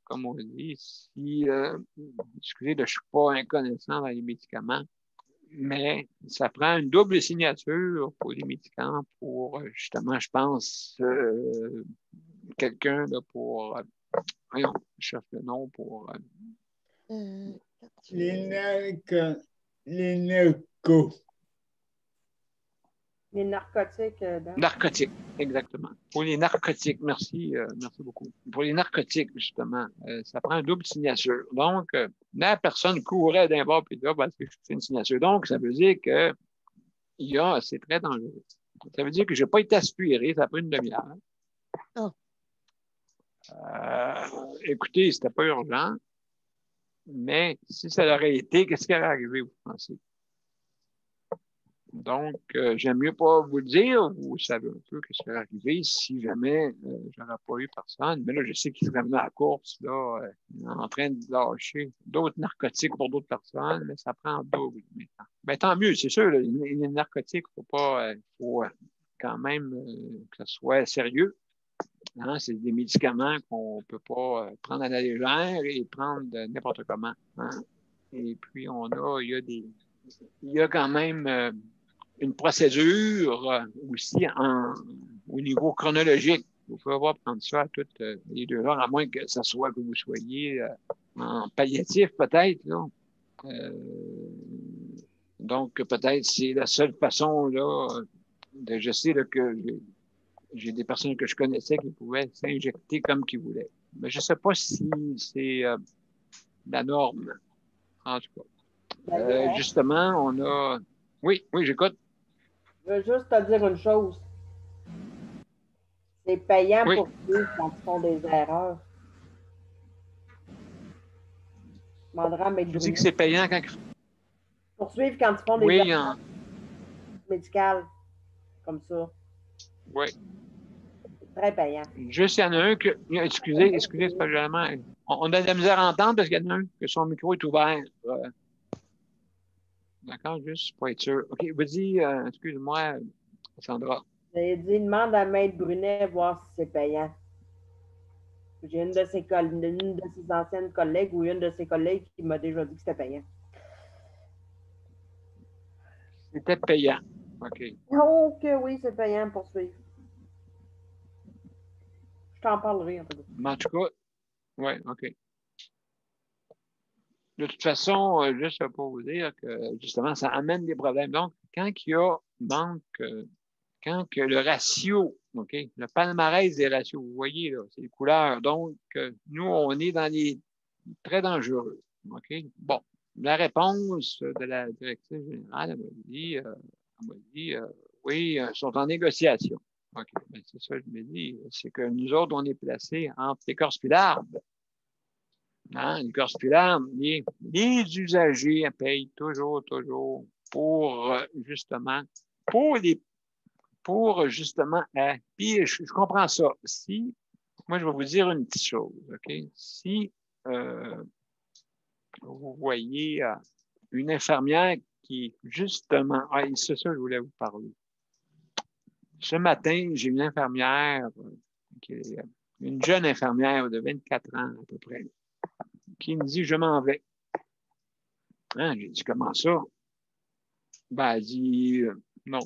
Speaker 2: comme on dit, excusez, je ne suis pas inconnaissant dans les médicaments, mais ça prend une double signature pour les médicaments pour, justement, je pense, quelqu'un là, pour, voyons, je cherche le nom pour...
Speaker 1: les narcos.
Speaker 3: Les narcotiques.
Speaker 2: Narcotiques, exactement. Pour les narcotiques, merci beaucoup. Pour les narcotiques, justement, ça prend une double signature. Donc, la personne courait d'un bord puis de l'autre parce que je fais une signature. Donc, ça veut dire que c'est très dangereux. Ça veut dire que je n'ai pas été aspiré, ça a pris une demi-heure.
Speaker 4: Oh.
Speaker 2: Écoutez, c'était pas urgent, mais si ça aurait été, qu'est-ce qui aurait arrivé, vous pensez? Donc, j'aime mieux pas vous le dire. Vous savez un peu que ça serait arrivé si jamais j'aurais pas eu personne. Mais là, je sais qu'il serait venu à la course, là, en train de lâcher d'autres narcotiques pour d'autres personnes, mais ça prend double. Ben, tant mieux, c'est sûr, là, les narcotiques, faut quand même que ça soit sérieux. Hein? C'est des médicaments qu'on ne peut pas prendre à la légère et prendre n'importe comment. Hein? Et puis, il y a quand même une procédure aussi au niveau chronologique. Vous pouvez pas prendre ça à toutes les 2 heures, à moins que ce soit que vous soyez en palliatif, peut-être. Là. Donc, peut-être c'est la seule façon, là, je sais là, que j'ai des personnes que je connaissais qui pouvaient s'injecter comme qu'ils voulaient. Mais je ne sais pas si c'est la norme, en tout cas. Justement, on a... Oui, j'écoute.
Speaker 3: Je veux juste te dire une chose. C'est payant
Speaker 2: oui.
Speaker 3: pour eux quand ils font des erreurs. Je demanderai à M.
Speaker 2: Tu dis que c'est payant quand...
Speaker 3: Poursuivre quand ils font des erreurs médicales, comme ça.
Speaker 2: Oui.
Speaker 3: C'est très payant.
Speaker 2: Juste, il y en a un que... Excusez, c'est pas vraiment... On a de la misère à entendre parce qu'il y en a un que son micro est ouvert. D'accord, juste pour être sûr. OK, vas-y, excuse-moi, Sandra.
Speaker 3: J'ai dit, demande à Maître Brunet voir si c'est payant. J'ai une de ses anciennes collègues ou une de ses collègues qui m'a déjà dit que c'était payant.
Speaker 2: C'était payant. OK.
Speaker 3: Oh, que oui, c'est payant pour suivre. Je t'en parlerai un peu.
Speaker 2: Mais en tout cas, oui, OK. De toute façon, juste pour vous dire que, justement, ça amène des problèmes. Donc, quand il y a quand que le ratio, OK, le palmarès des ratios, vous voyez, là, c'est les couleurs. Donc, nous, on est dans les très dangereux. OK? Bon, la réponse de la directrice générale, elle m'a dit oui, ils sont en négociation. OK, ben, c'est ça, je me dis, c'est que nous autres, on est placés entre l'écorce puis l'arbre. Hein? L'écorce puis l'arbre, les usagers payent toujours pour justement, puis je comprends ça. Si, moi, je vais vous dire une petite chose, OK? Si vous voyez une infirmière qui, justement, c'est ça que je voulais vous parler. Ce matin, j'ai une infirmière, une jeune infirmière de 24 ans à peu près, qui me dit, je m'en vais. Hein? J'ai dit, comment ça? Ben, elle dit, non,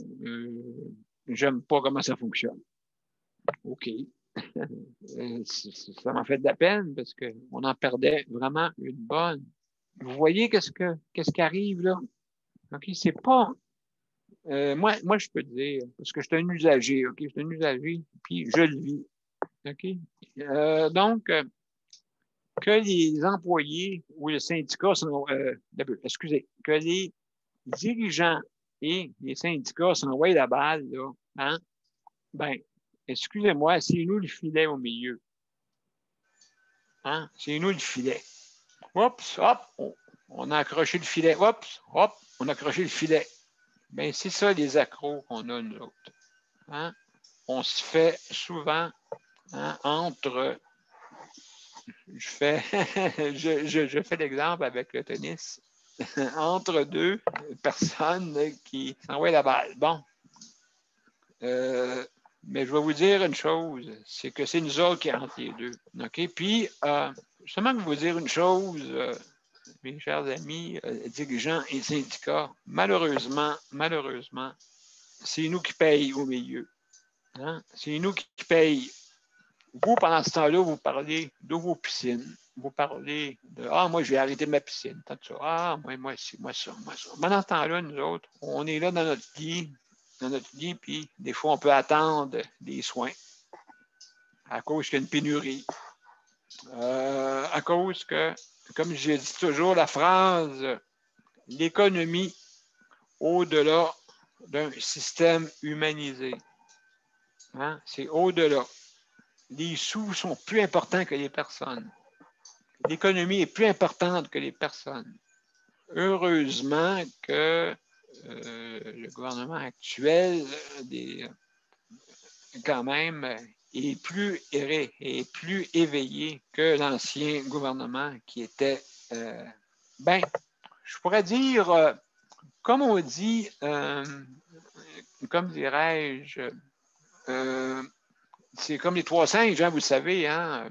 Speaker 2: j'aime pas comment ça fonctionne. OK. Ça m'a fait de la peine parce qu'on en perdait vraiment une bonne. Vous voyez qu'est-ce qui arrive là? OK, c'est pas. Moi, je peux te dire, parce que je suis un usager, OK? Je suis un usager, puis je le vis. OK? Donc, que les employés ou les syndicats sont. Que les dirigeants et les syndicats s'envoient la balle, là, hein? Ben, excusez-moi, c'est nous le filet au milieu. Hein? C'est nous le filet. Oups, hop, on a accroché le filet. Oups, hop, on a accroché le filet. Bien, c'est ça les accros qu'on a, nous autres. Hein? On se fait souvent entre... Je fais l'exemple avec le tennis. Entre deux personnes qui s'envoient la balle. Bon. Mais je vais vous dire une chose, c'est que c'est nous autres qui entre les deux. OK? Puis, justement, je vais vous dire une chose, mes chers amis, dirigeants et syndicats, malheureusement, c'est nous qui payons au milieu. Hein? C'est nous qui payons. Vous, pendant ce temps-là, vous parlez de vos piscines. Vous parlez de « Ah, moi, je vais arrêter ma piscine. » Ah, moi, ça. Pendant ce temps-là, nous autres, on est là dans notre lit, puis des fois, on peut attendre des soins à cause qu'il y a une pénurie. À cause que, comme j'ai dit toujours, la phrase « l'économie au-delà d'un système humanisé ». Hein? C'est au-delà. Les sous sont plus importants que les personnes. L'économie est plus importante que les personnes. Heureusement que le gouvernement actuel, quand même, est plus éveillé que l'ancien gouvernement qui était, je pourrais dire, comme on dit, comme dirais-je, c'est comme les trois singes, hein, vous le savez, hein,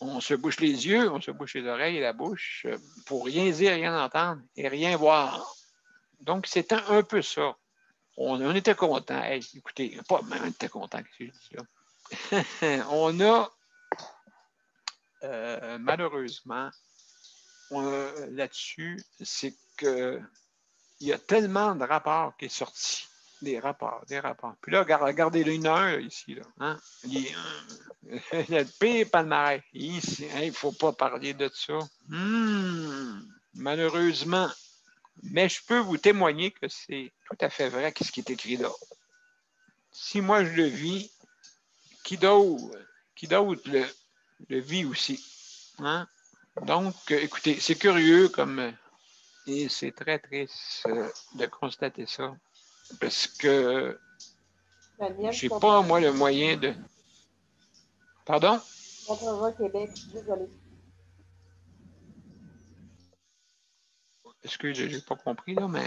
Speaker 2: on se bouche les yeux, on se bouche les oreilles et la bouche pour rien dire, rien entendre et rien voir. Donc, c'était un peu ça. On était contents. Hey, écoutez, pas on était contents, qu'est-ce que je dis là? On a, malheureusement, là-dessus, c'est qu'il y a tellement de rapports qui sont sortis. Des rapports. Puis là, regardez-le une heure ici. Là, hein? Le pire palmarès. Ici, il ne faut pas parler de ça. Malheureusement. Mais je peux vous témoigner que c'est tout à fait vrai ce qui est écrit là. Si moi je le vis, qui d'autre le vit aussi. Hein? Donc, écoutez, c'est curieux et c'est très triste de constater ça. Parce que
Speaker 3: Daniel,
Speaker 2: j'ai pas, moi, le moyen de. Pardon?
Speaker 3: Contre Québec, désolé.
Speaker 2: Excusez, j'ai pas compris, là, mais.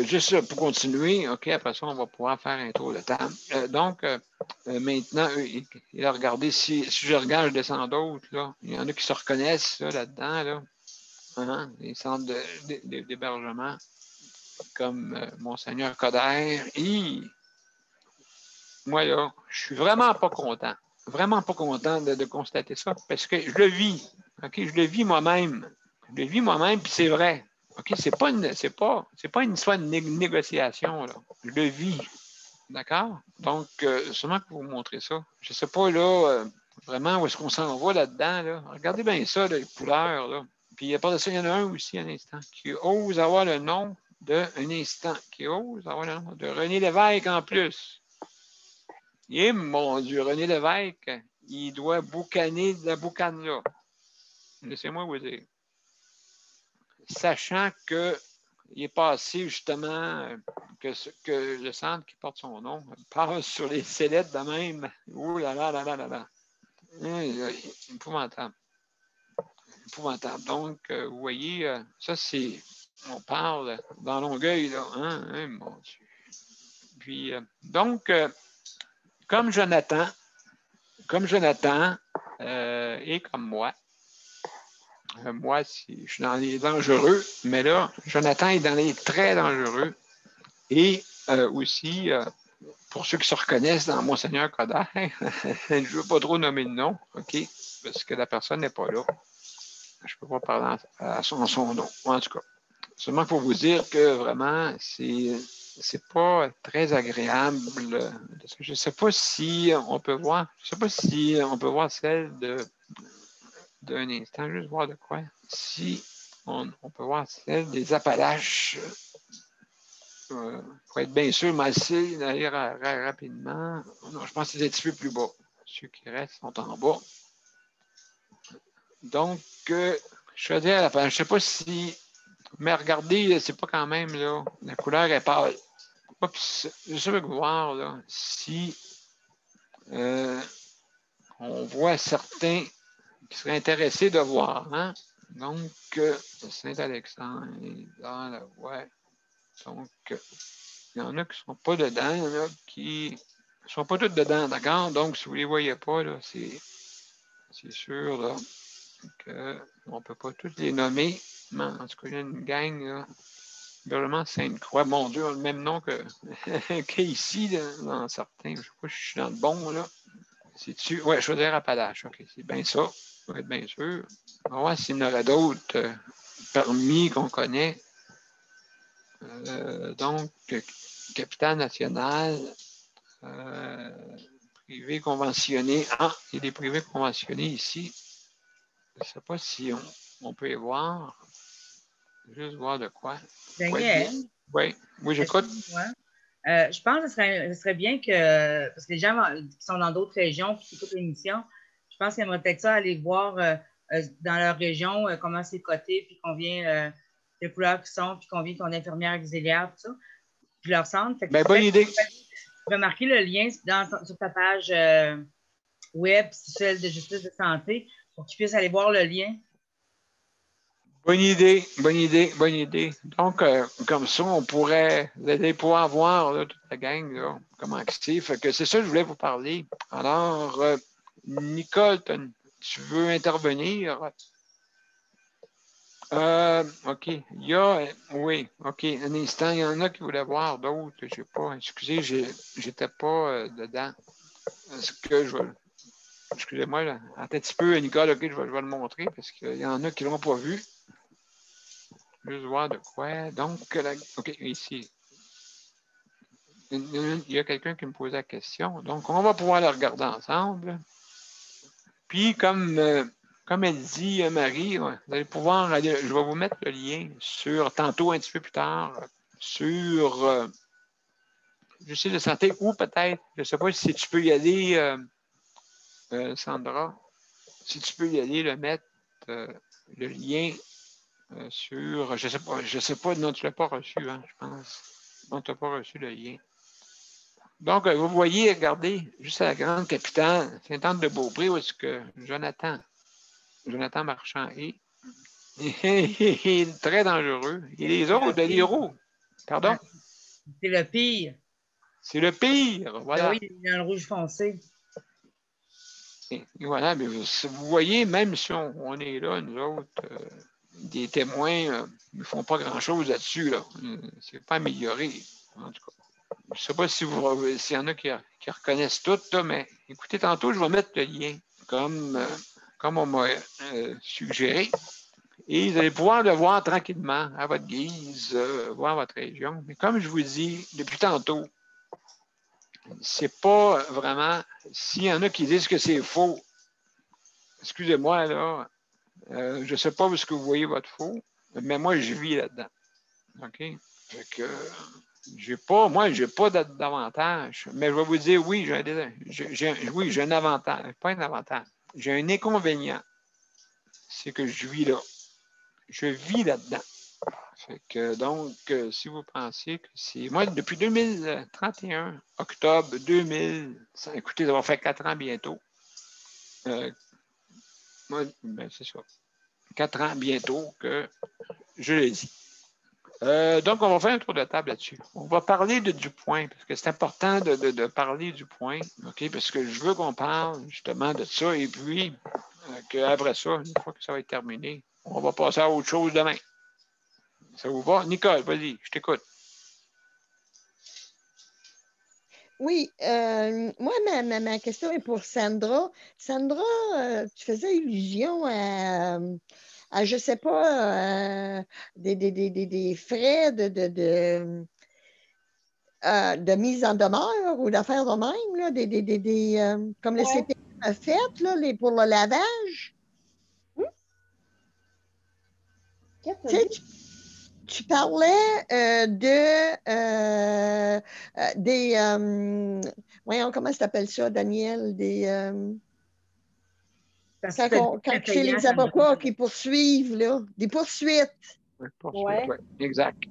Speaker 2: Juste pour continuer, OK, après ça, on va pouvoir faire un tour de table. Donc, maintenant, regardez, si je regarde, je descends d'autres, là. Il y en a qui se reconnaissent là-dedans, là. Hein? Les centres d'hébergement, comme Monseigneur Coder. Moi, là, je suis vraiment pas content. Vraiment pas content de constater ça, parce que je le vis. OK, je le vis moi-même. Je le vis moi-même, puis c'est vrai. OK, c'est pas une histoire de négociation, là. Je le vis. D'accord? Donc, sûrement pour vous montrer ça. Je sais pas, là, vraiment, où est-ce qu'on s'en va là-dedans, là. Regardez bien ça, là, les couleurs, là. Puis, à part de ça, il y en a un aussi, un instant, qui ose avoir le nom d'un instant, qui ose avoir le nom de René Lévesque en plus. Et mon Dieu, René Lévesque, il doit boucaner de la boucane là. Laissez-moi vous dire. Sachant qu'il est passé justement que le centre qui porte son nom passe sur les sellettes de même. Ouh là là là là là là. Épouvantable. Épouvantable. Donc, vous voyez, ça c'est. On parle dans Longueuil, là. Hein, mon Dieu. Puis, donc, comme Jonathan, et comme moi je suis dans les dangereux, mais là, Jonathan est dans les très dangereux. Et aussi, pour ceux qui se reconnaissent dans Monseigneur Coder, je ne veux pas trop nommer de nom, OK, parce que la personne n'est pas là. Je ne peux pas parler à son nom, en tout cas. Seulement pour vous dire que vraiment, c'est pas très agréable. Je ne sais pas si on peut voir. Celle d'un instant, juste voir de quoi. Si on peut voir celle des Appalaches. Pour être bien sûr, mais essayer d'aller rapidement. Non, je pense que c'est un petit peu plus bas. Ceux qui restent sont en bas. Donc, je veux dire, je ne sais pas si. Mais regardez, c'est pas quand même, là. La couleur est pâle. Je veux voir, là, si on voit certains qui seraient intéressés de voir. Hein? Donc, Saint-Alexandre, dans la voie. Donc, il y en a qui ne sont pas dedans, il y en a qui ne sont pas tous dedans, d'accord? Donc, si vous ne les voyez pas, là, c'est sûr là, qu'on ne peut pas tous les nommer. Mais en tout cas, il y a une gang, là. Gouvernement Sainte-Croix, mon Dieu, le même nom qu'ici, dans certains. Je ne sais pas si je suis dans le bon, là. C'est-tu? Oui, Chaudière-Appalaches. OK, c'est bien ça. Ça va être bien sûr. On va voir s'il y en aurait d'autres permis qu'on connaît. Donc, Capital national, privé conventionné. Ah, il y a des privés conventionnés ici. Je ne sais pas si on peut y voir. Juste voir de quoi.
Speaker 5: Daniel?
Speaker 2: Oui, j'écoute.
Speaker 5: Je pense que ce serait bien que, parce que les gens qui sont dans d'autres régions et qui écoutent l'émission, je pense qu'ils aimeraient peut-être ça aller voir dans leur région comment c'est coté puis combien les couleurs qui sont, puis qu'on vient qu'on est infirmière auxiliaire, tout ça, puis leur centre. Fait que
Speaker 2: Bonne idée.
Speaker 5: Remarquez le lien sur ta page web, celle de justice de santé, pour qu'ils puissent aller voir le lien.
Speaker 2: Bonne idée, bonne idée, bonne idée. Donc, comme ça, vous allez pouvoir voir là, toute la gang, là, comment c'est. Fait que c'est ça que je voulais vous parler. Alors, Nicole, tu veux intervenir? OK. Oui, OK. Un instant, il y en a qui voulaient voir d'autres. Je sais pas. Excusez, j'étais pas dedans. Est-ce que excusez-moi, là. Attends un petit peu, Nicole, OK, je vais le montrer parce qu'il y en a qui ne l'ont pas vu. Juste voir de quoi. Donc, OK, ici. Il y a quelqu'un qui me posait la question. Donc, on va pouvoir le regarder ensemble. Puis, comme elle dit, Marie, vous allez pouvoir aller, je vais vous mettre le lien sur, tantôt, un petit peu plus tard, sur je sais de santé ou peut-être, je ne sais pas si tu peux y aller, Sandra, si tu peux y aller, le mettre, le lien sur, je ne sais pas, non, tu ne l'as pas reçu, hein, je pense. Non, tu n'as pas reçu le lien. Donc, vous voyez, regardez, juste à la grande capitale, Sainte-Anne-de-Beaupré, où est-ce que Jonathan Marchand est. Il est très dangereux. Et les autres, de l'héros. Pardon?
Speaker 5: C'est le pire.
Speaker 2: C'est le pire, voilà.
Speaker 5: Oui, il est dans le rouge foncé.
Speaker 2: Et voilà, mais vous voyez, même si on est là, nous autres, des témoins, ils ne font pas grand-chose là-dessus. Là. C'est pas amélioré, en tout cas. Je ne sais pas s'il y en a qui reconnaissent tout, là, mais écoutez, tantôt, je vais mettre le lien, comme on m'a suggéré. Et vous allez pouvoir le voir tranquillement, à votre guise, voir votre région. Mais comme je vous dis depuis tantôt, c'est pas vraiment. S'il y en a qui disent que c'est faux, excusez-moi, là, je ne sais pas où est-ce que vous voyez votre faux, mais moi, je vis là-dedans. OK? Fait que, j'ai pas d'avantage, mais je vais vous dire, oui, j'ai un avantage, pas un avantage. J'ai un inconvénient. C'est que je vis là. Je vis là-dedans. Fait que, donc, si vous pensez que c'est. Moi, depuis 2031, octobre 2000, écoutez, ça va faire 4 ans bientôt. Moi, ben, c'est ça. 4 ans bientôt que je l'ai dit. Donc, on va faire un tour de table là-dessus. On va parler du point, parce que c'est important de parler du point, OK? Parce que je veux qu'on parle justement de ça, et puis qu'après ça, une fois que ça va être terminé, on va passer à autre chose demain. Ça vous va? Nicole, vas-y, je t'écoute.
Speaker 4: Oui, moi, ma question est pour Sandra. Sandra, tu faisais allusion à je ne sais pas, des frais de mise en demeure ou d'affaires de même, là, comme le CPM a fait là, pour le lavage. Tu parlais voyons, comment ça s'appelle ça, Daniel? Quand c'est les avocats qui poursuivent, là, des poursuites.
Speaker 2: Oui, exact.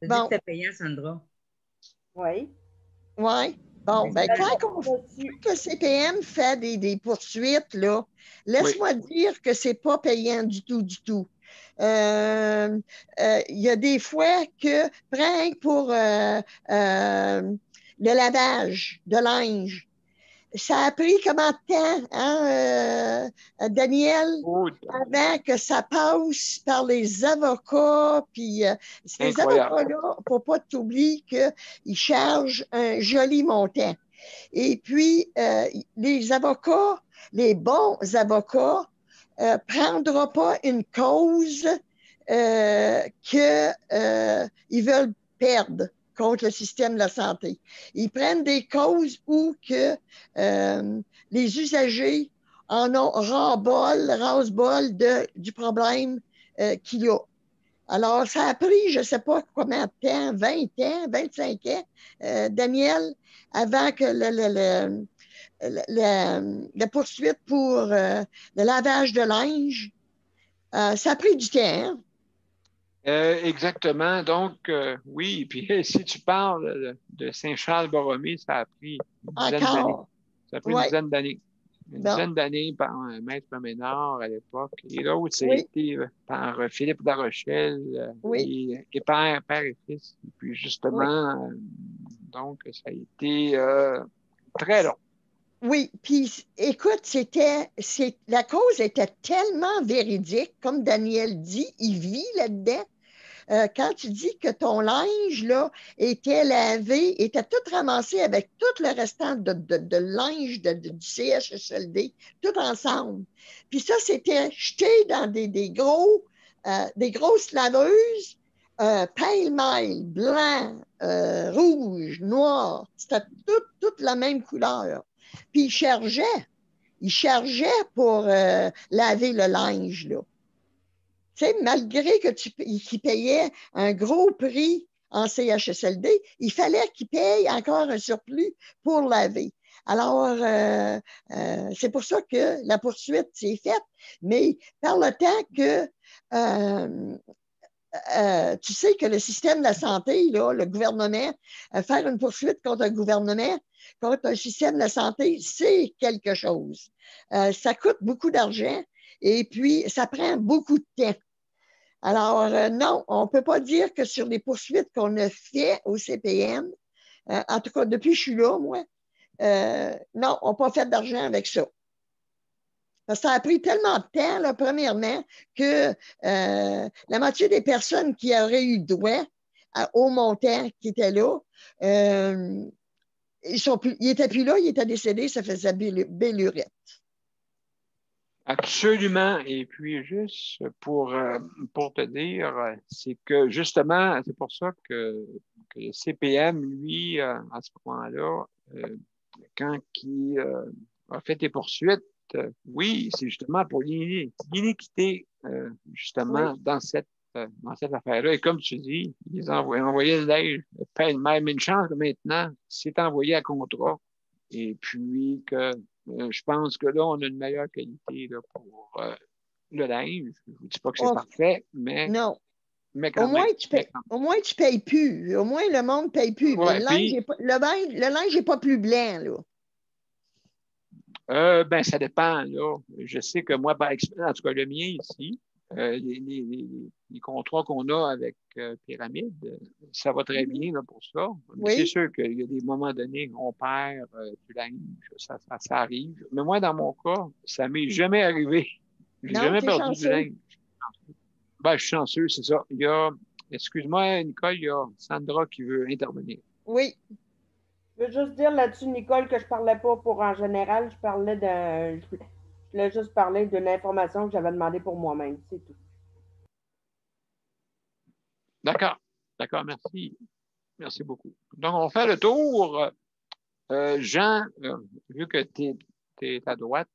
Speaker 5: Bon. C'était payant, Sandra.
Speaker 3: Oui.
Speaker 4: Oui. Bon, ben, quand le CPM fait des poursuites, là, laisse-moi dire que c'est pas payant du tout, du tout. Il y a des fois que, pour le lavage de linge, ça a pris comment de temps, hein, Daniel, avant que ça passe par les avocats, puis ces avocats-là, il ne faut pas t'oublier qu'ils chargent un joli montant. Et puis, les avocats, les bons avocats, ne prendront pas une cause qu'ils veulent perdre contre le système de la santé. Ils prennent des causes où que les usagers en ont ras-bol du problème qu'il y a. Alors, ça a pris, je ne sais pas combien de temps, 20 ans, 25 ans, Daniel, avant que la poursuite pour le lavage de linge, ça a pris du temps. Hein?
Speaker 2: Exactement. Donc, oui. Puis si tu parles de Saint-Charles-Borromée, ça a pris une dizaine d'années.
Speaker 4: Encore.
Speaker 2: Ça a pris
Speaker 4: Oui.
Speaker 2: une dizaine d'années. Une
Speaker 4: Bon.
Speaker 2: dizaine d'années par un maître Ménard à l'époque. Et l'autre, ça a
Speaker 4: Oui.
Speaker 2: été par Philippe Larochelle
Speaker 4: Oui.
Speaker 2: et père et fils. Et puis justement, donc, ça a été très long.
Speaker 4: Oui, puis écoute, la cause était tellement véridique, comme Daniel dit, il vit là-dedans. Quand tu dis que ton linge là, était lavé, était tout ramassé avec tout le restant de linge du CHSLD, tout ensemble. Puis ça, c'était jeté dans des grosses laveuses, pêle-mêle, blanc, rouge, noir. C'était toute la même couleur. Puis il chargeait pour laver le linge, là. Tu sais, malgré qu'il payait un gros prix en CHSLD, il fallait qu'il paye encore un surplus pour laver. Alors, c'est pour ça que la poursuite s'est faite, mais par le temps que tu sais que le système de la santé, là, le gouvernement, faire une poursuite contre un gouvernement, contre un système de la santé, c'est quelque chose. Ça coûte beaucoup d'argent et puis ça prend beaucoup de temps. Alors, non, on ne peut pas dire que sur les poursuites qu'on a faites au CPN, en tout cas, depuis que je suis là, moi, non, on n'a pas fait d'argent avec ça. Parce que ça a pris tellement de temps, là, premièrement, que la moitié des personnes qui auraient eu droit au montant qui était là, ils n'étaient plus là, ils étaient décédés, ça faisait bellurette.
Speaker 2: Absolument. Et puis, juste pour te dire, c'est que justement, c'est pour ça que le CPM, lui, à ce moment-là, quand il a fait des poursuites, oui, c'est justement pour l'iniquité, justement,
Speaker 4: Oui.
Speaker 2: dans cette affaire-là. Et comme tu dis, ils envoyaient le linge, même une chance que maintenant, c'est envoyé à contrat. Et puis que je pense que là, on a une meilleure qualité là, pour le linge. Je ne vous dis pas que c'est parfait, mais,
Speaker 4: non.
Speaker 2: Mais quand même.
Speaker 4: Au moins, tu ne payes plus. Au moins, le monde ne paye plus.
Speaker 2: Ouais,
Speaker 4: mais le linge n'est pas plus blanc, là.
Speaker 2: Ben, ça dépend, là. Je sais que moi, par expérience, en tout cas, le mien ici, les contrats qu'on a avec Pyramide, ça va très bien là, pour ça. Mais
Speaker 4: Oui.
Speaker 2: c'est sûr qu'il y a des moments donnés, on perd du linge, ça arrive. Mais moi, dans mon cas, ça ne m'est jamais arrivé. J'ai jamais perdu du linge. Ben, je suis chanceux, c'est ça. Excuse-moi, Nicole, il y a Sandra qui veut intervenir.
Speaker 4: Oui.
Speaker 3: Je veux juste dire là-dessus, Nicole, que je ne parlais pas pour en général, je voulais juste parler d'une information que j'avais demandée pour moi-même, c'est tout.
Speaker 2: D'accord, merci. Merci beaucoup. Donc, on fait le tour. Jean, vu que tu es à droite,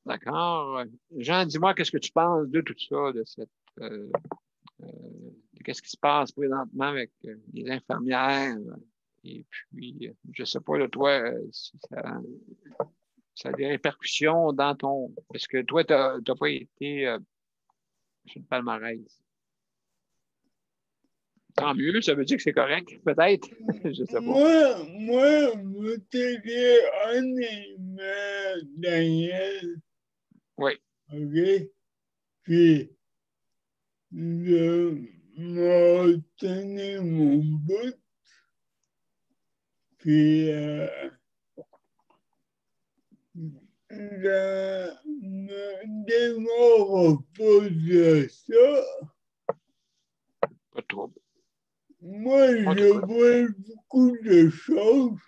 Speaker 2: d'accord. Jean, dis-moi, qu'est-ce que tu penses de tout ça, de cette... qu'est-ce qui se passe présentement avec les infirmières? Et puis, je ne sais pas de toi si ça a des répercussions dans ton... Parce que toi, tu n'as pas été sur le palmarès. Tant mieux, ça veut dire que c'est correct, peut-être. Je sais pas.
Speaker 1: Moi, vous t'aider honnêtement, Daniel.
Speaker 2: Oui.
Speaker 1: OK? Puis, je m'ai tenu mon bout. Puis, je me démords pas de ça.
Speaker 2: Pas trop.
Speaker 1: Moi, je vois beaucoup de choses.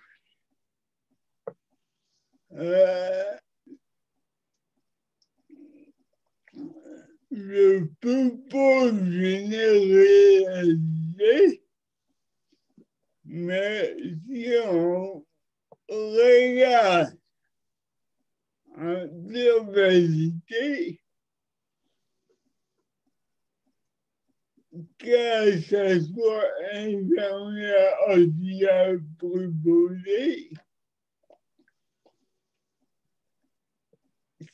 Speaker 1: Je ne peux pas généraliser, mais si on regarde en globalité, que ce soit infirmière auxiliaire préposée,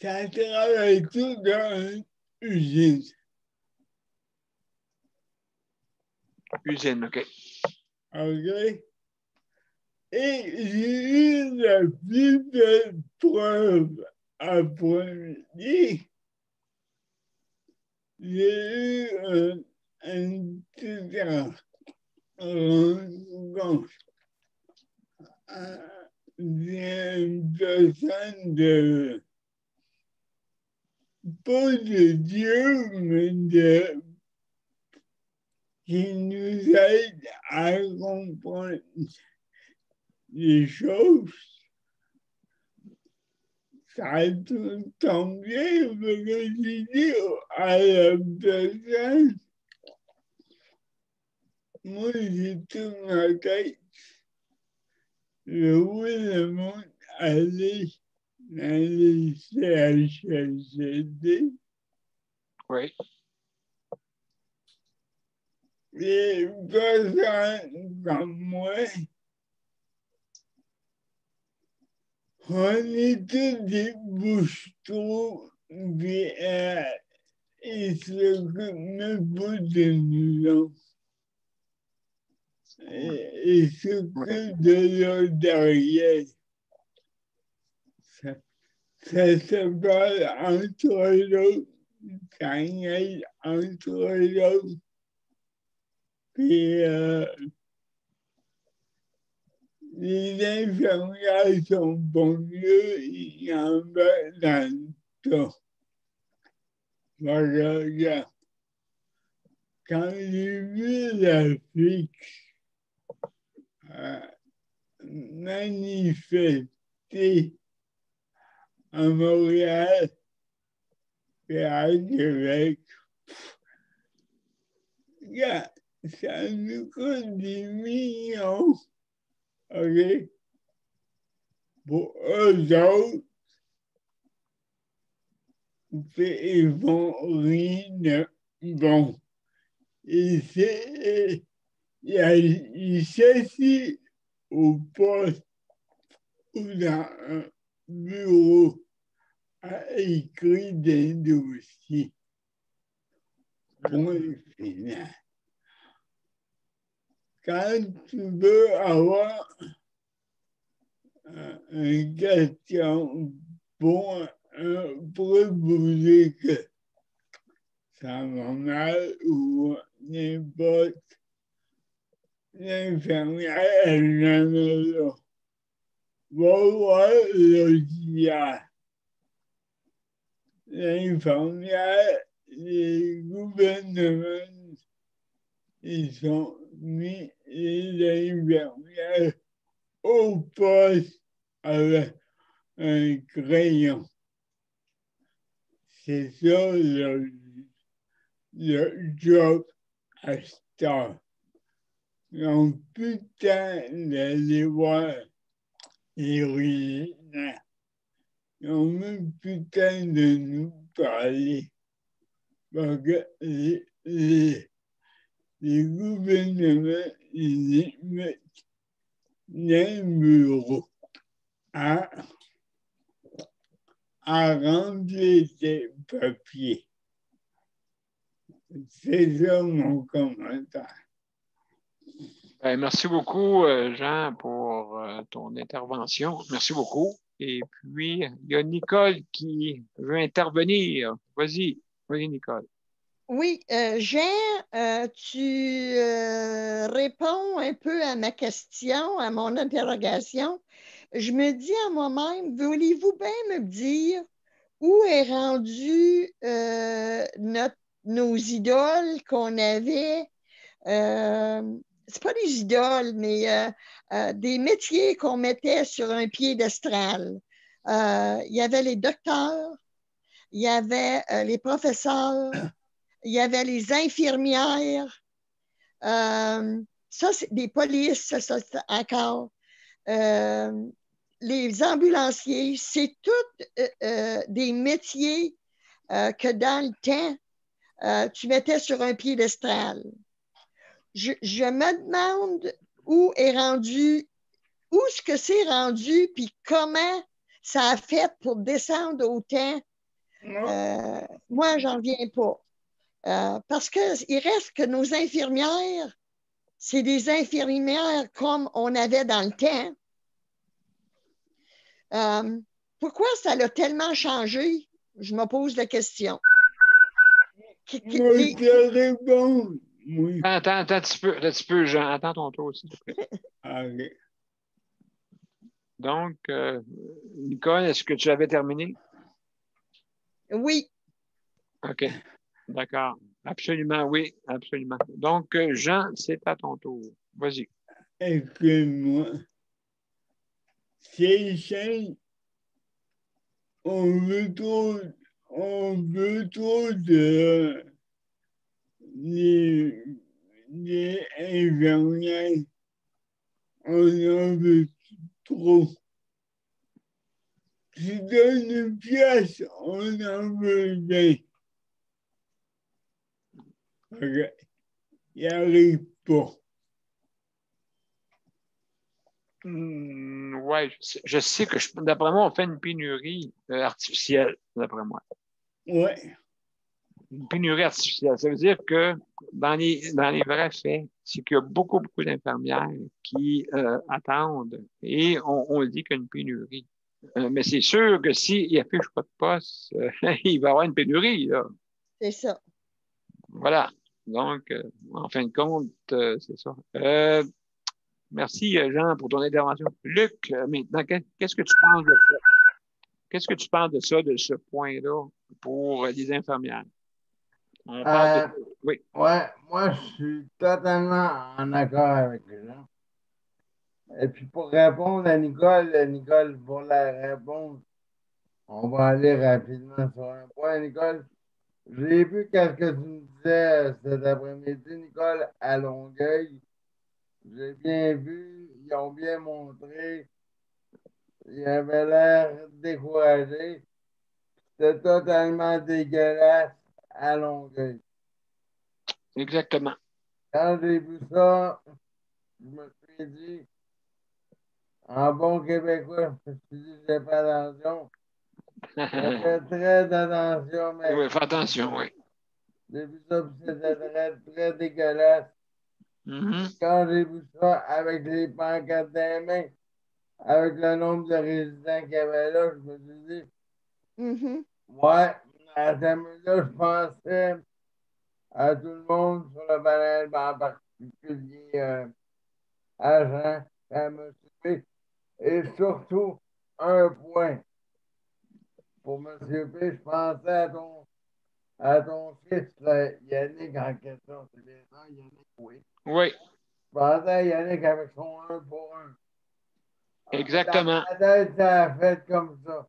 Speaker 1: ça travaille tout dans une usine.
Speaker 2: Usine, OK.
Speaker 6: OK? Et j'ai eu la plus belle preuve après-midi. J'ai eu un étudiant rencontre d'une personne de, pas de Dieu, mais qui nous aide à comprendre les choses. Ça tombe bien parce que j'ai dit à la personne, moi j'ai tout ma tête, je voulais aller dans les CHSLD.
Speaker 2: Oui.
Speaker 6: Les personnes comme moi, on est tous des bouches-trous, puis ils s'occupent même pas de nous autres. Ils s'occupent de leur derrière. Ça se parle entre eux, ça aide entre eux. Puis les infirmières sont bon mieux, ils en mettent dans le tas. Voilà, regarde. Quand j'ai vu l'Afrique manifester à Montréal et à Québec, regarde, ça nous coûte des millions, OK? Pour eux autres, ils vont rien de bon. Et c'est, il s'assied au poste ou dans un bureau à écrire des dossiers. Point final. Quand tu veux avoir une question pour un préposé que ça va mal ou n'importe, l'infirmière, elle en est là. Va voir l'auxiliaire. L'infirmière, les gouvernements, ils ont mis les infirmières au poste avec un crayon. C'est ça le job à cette heure. Ils n'ont plus de temps d'aller voir les résidents. Ils n'ont même plus le temps de nous parler. Parce que les gouvernements, ils mettent dans le bureau à remplir des papiers. C'est ça mon commentaire.
Speaker 2: Merci beaucoup, Jean, pour ton intervention. Merci beaucoup. Et puis, il y a Nicole qui veut intervenir. Vas-y, Nicole.
Speaker 4: Oui, Jean, tu réponds un peu à ma question, à mon interrogation. Je me dis à moi-même, voulez-vous bien me dire où est rendu nos idoles qu'on avait? C'est pas des idoles, mais des métiers qu'on mettait sur un piédestal. Il y avait les docteurs, il y avait les professeurs, il y avait les infirmières. Ça, c'est des polices, ça encore. Les ambulanciers, c'est tous des métiers que dans le temps, tu mettais sur un piédestal. Je me demande où est-ce que c'est rendu, puis comment ça a fait pour descendre autant. Moi, j'en viens pas. Parce qu'il reste que nos infirmières, c'est des infirmières comme on avait dans le temps. Pourquoi ça l'a tellement changé? Je me pose la question.
Speaker 6: Moi, je réponds. Oui.
Speaker 2: Attends un petit peu, Jean. Attends ton tour, s'il te plaît.
Speaker 6: Allez.
Speaker 2: Donc, Nicole, est-ce que tu avais terminé?
Speaker 4: Oui.
Speaker 2: OK. D'accord. Absolument, oui, absolument. Donc, Jean, c'est à ton tour. Vas-y.
Speaker 6: Excuse-moi. C'est simple. On veut trop de les infirmières. On en veut trop. Tu donnes une pièce, on en veut bien. Il n'y arrive pas.
Speaker 2: Oui, je sais que d'après moi, on fait une pénurie artificielle, d'après moi.
Speaker 6: Oui.
Speaker 2: Une pénurie artificielle. Ça veut dire que dans les vrais faits, c'est qu'il y a beaucoup d'infirmières qui attendent et on dit qu'il y a une pénurie. Mais c'est sûr que s'il n'affiche pas de poste, il va y avoir une pénurie. Là.
Speaker 4: C'est ça.
Speaker 2: Voilà. Donc, en fin de compte, c'est ça. Merci, Jean, pour ton intervention. Luc, maintenant, qu'est-ce que tu penses de ça? Qu'est-ce que tu penses de ça, de ce point-là, pour les infirmières? On parle de... Oui.
Speaker 1: Ouais, moi, je suis totalement en accord avec les gens. Et puis, pour répondre à Nicole, pour la réponse, on va aller rapidement sur un point, Nicole. J'ai vu qu'est-ce que tu me disais cet après-midi, Nicole, à Longueuil. J'ai bien vu, ils ont bien montré. Ils avaient l'air découragés. C'était totalement dégueulasse à Longueuil.
Speaker 2: Exactement.
Speaker 1: Quand j'ai vu ça, je me suis dit, en bon québécois, je me suis dit, j'ai pas attention. J'ai fait très attention, mais
Speaker 2: Oui, fais attention, oui.
Speaker 1: j'ai vu ça, puis c'était très dégueulasse.
Speaker 2: Mm-hmm.
Speaker 1: Quand j'ai vu ça avec les pancartes des mains, avec le nombre de résidents qu'il y avait là, je me suis dit,
Speaker 4: Mm-hmm.
Speaker 1: ouais, à ce moment-là, je pensais à tout le monde sur le panel, en particulier à Jean, à M. P. Et surtout, un point pour M. P. Je pensais à ton fils, là, Yannick, en question. C'est bien ça, Yannick, oui.
Speaker 2: Oui.
Speaker 1: Je pensais à Yannick avec son 1 pour 1.
Speaker 2: Exactement.
Speaker 1: La tête, ça a fait comme ça.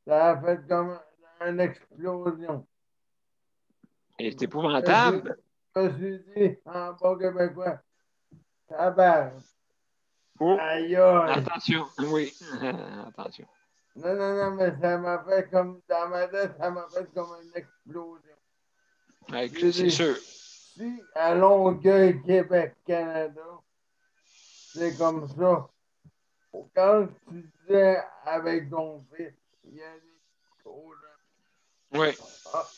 Speaker 1: Ça a fait comme une explosion.
Speaker 2: Et c'est épouvantable.
Speaker 1: Je me suis dit, en bon québécois, tabarnak.
Speaker 2: Oh,
Speaker 1: Aïe, aïe.
Speaker 2: attention. Oui, attention.
Speaker 1: Non, mais ça m'a fait comme, dans ma tête, ça m'a fait comme une explosion.
Speaker 2: C'est sûr.
Speaker 1: Si à Longueuil, Québec, Canada, c'est comme ça. Quand tu disais avec ton fils, il y a des choses.
Speaker 2: Oui.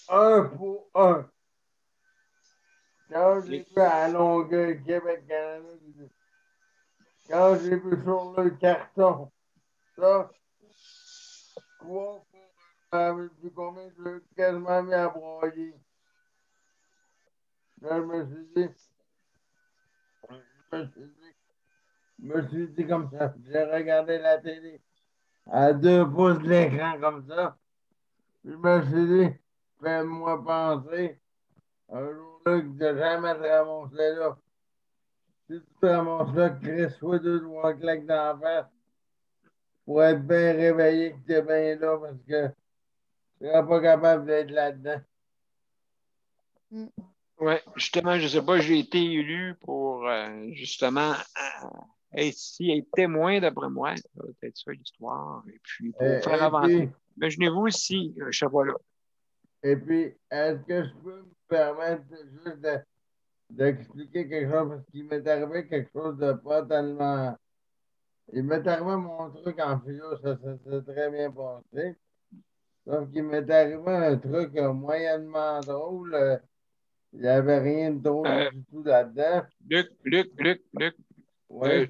Speaker 1: Un pour un. Quand j'ai vu à Longueuil, Québec, Canada, quand j'ai vu sur le carton, ça, 3 pour un, vu combien je l'ai quasiment mis à broyer. Là, je me suis dit comme ça. J'ai regardé la télé à 2 pouces de l'écran comme ça. Je me suis dit, fais-moi penser, un jour-là, que de jamais te ramasser là. Si tu te ramasses là, crisse-toi deux doigts, claque dans la face pour être bien réveillé que t'es bien là parce que tu seras pas capable d'être là-dedans.
Speaker 2: Oui, justement, je ne sais pas, j'ai été élu pour justement être témoin, d'après moi. Ça va être ça l'histoire. Et puis, pour faire avancer. Imaginez-vous si je ne sais pas là.
Speaker 1: Et puis, est-ce que je peux me permettre juste d'expliquer quelque chose? Parce qu'il m'est arrivé quelque chose de pas tellement. Il m'est arrivé mon truc en philo, ça s'est très bien passé. Sauf qu'il m'est arrivé un truc moyennement drôle. Il n'y avait rien d'autre du tout là-dedans.
Speaker 2: Luc.
Speaker 1: Oui.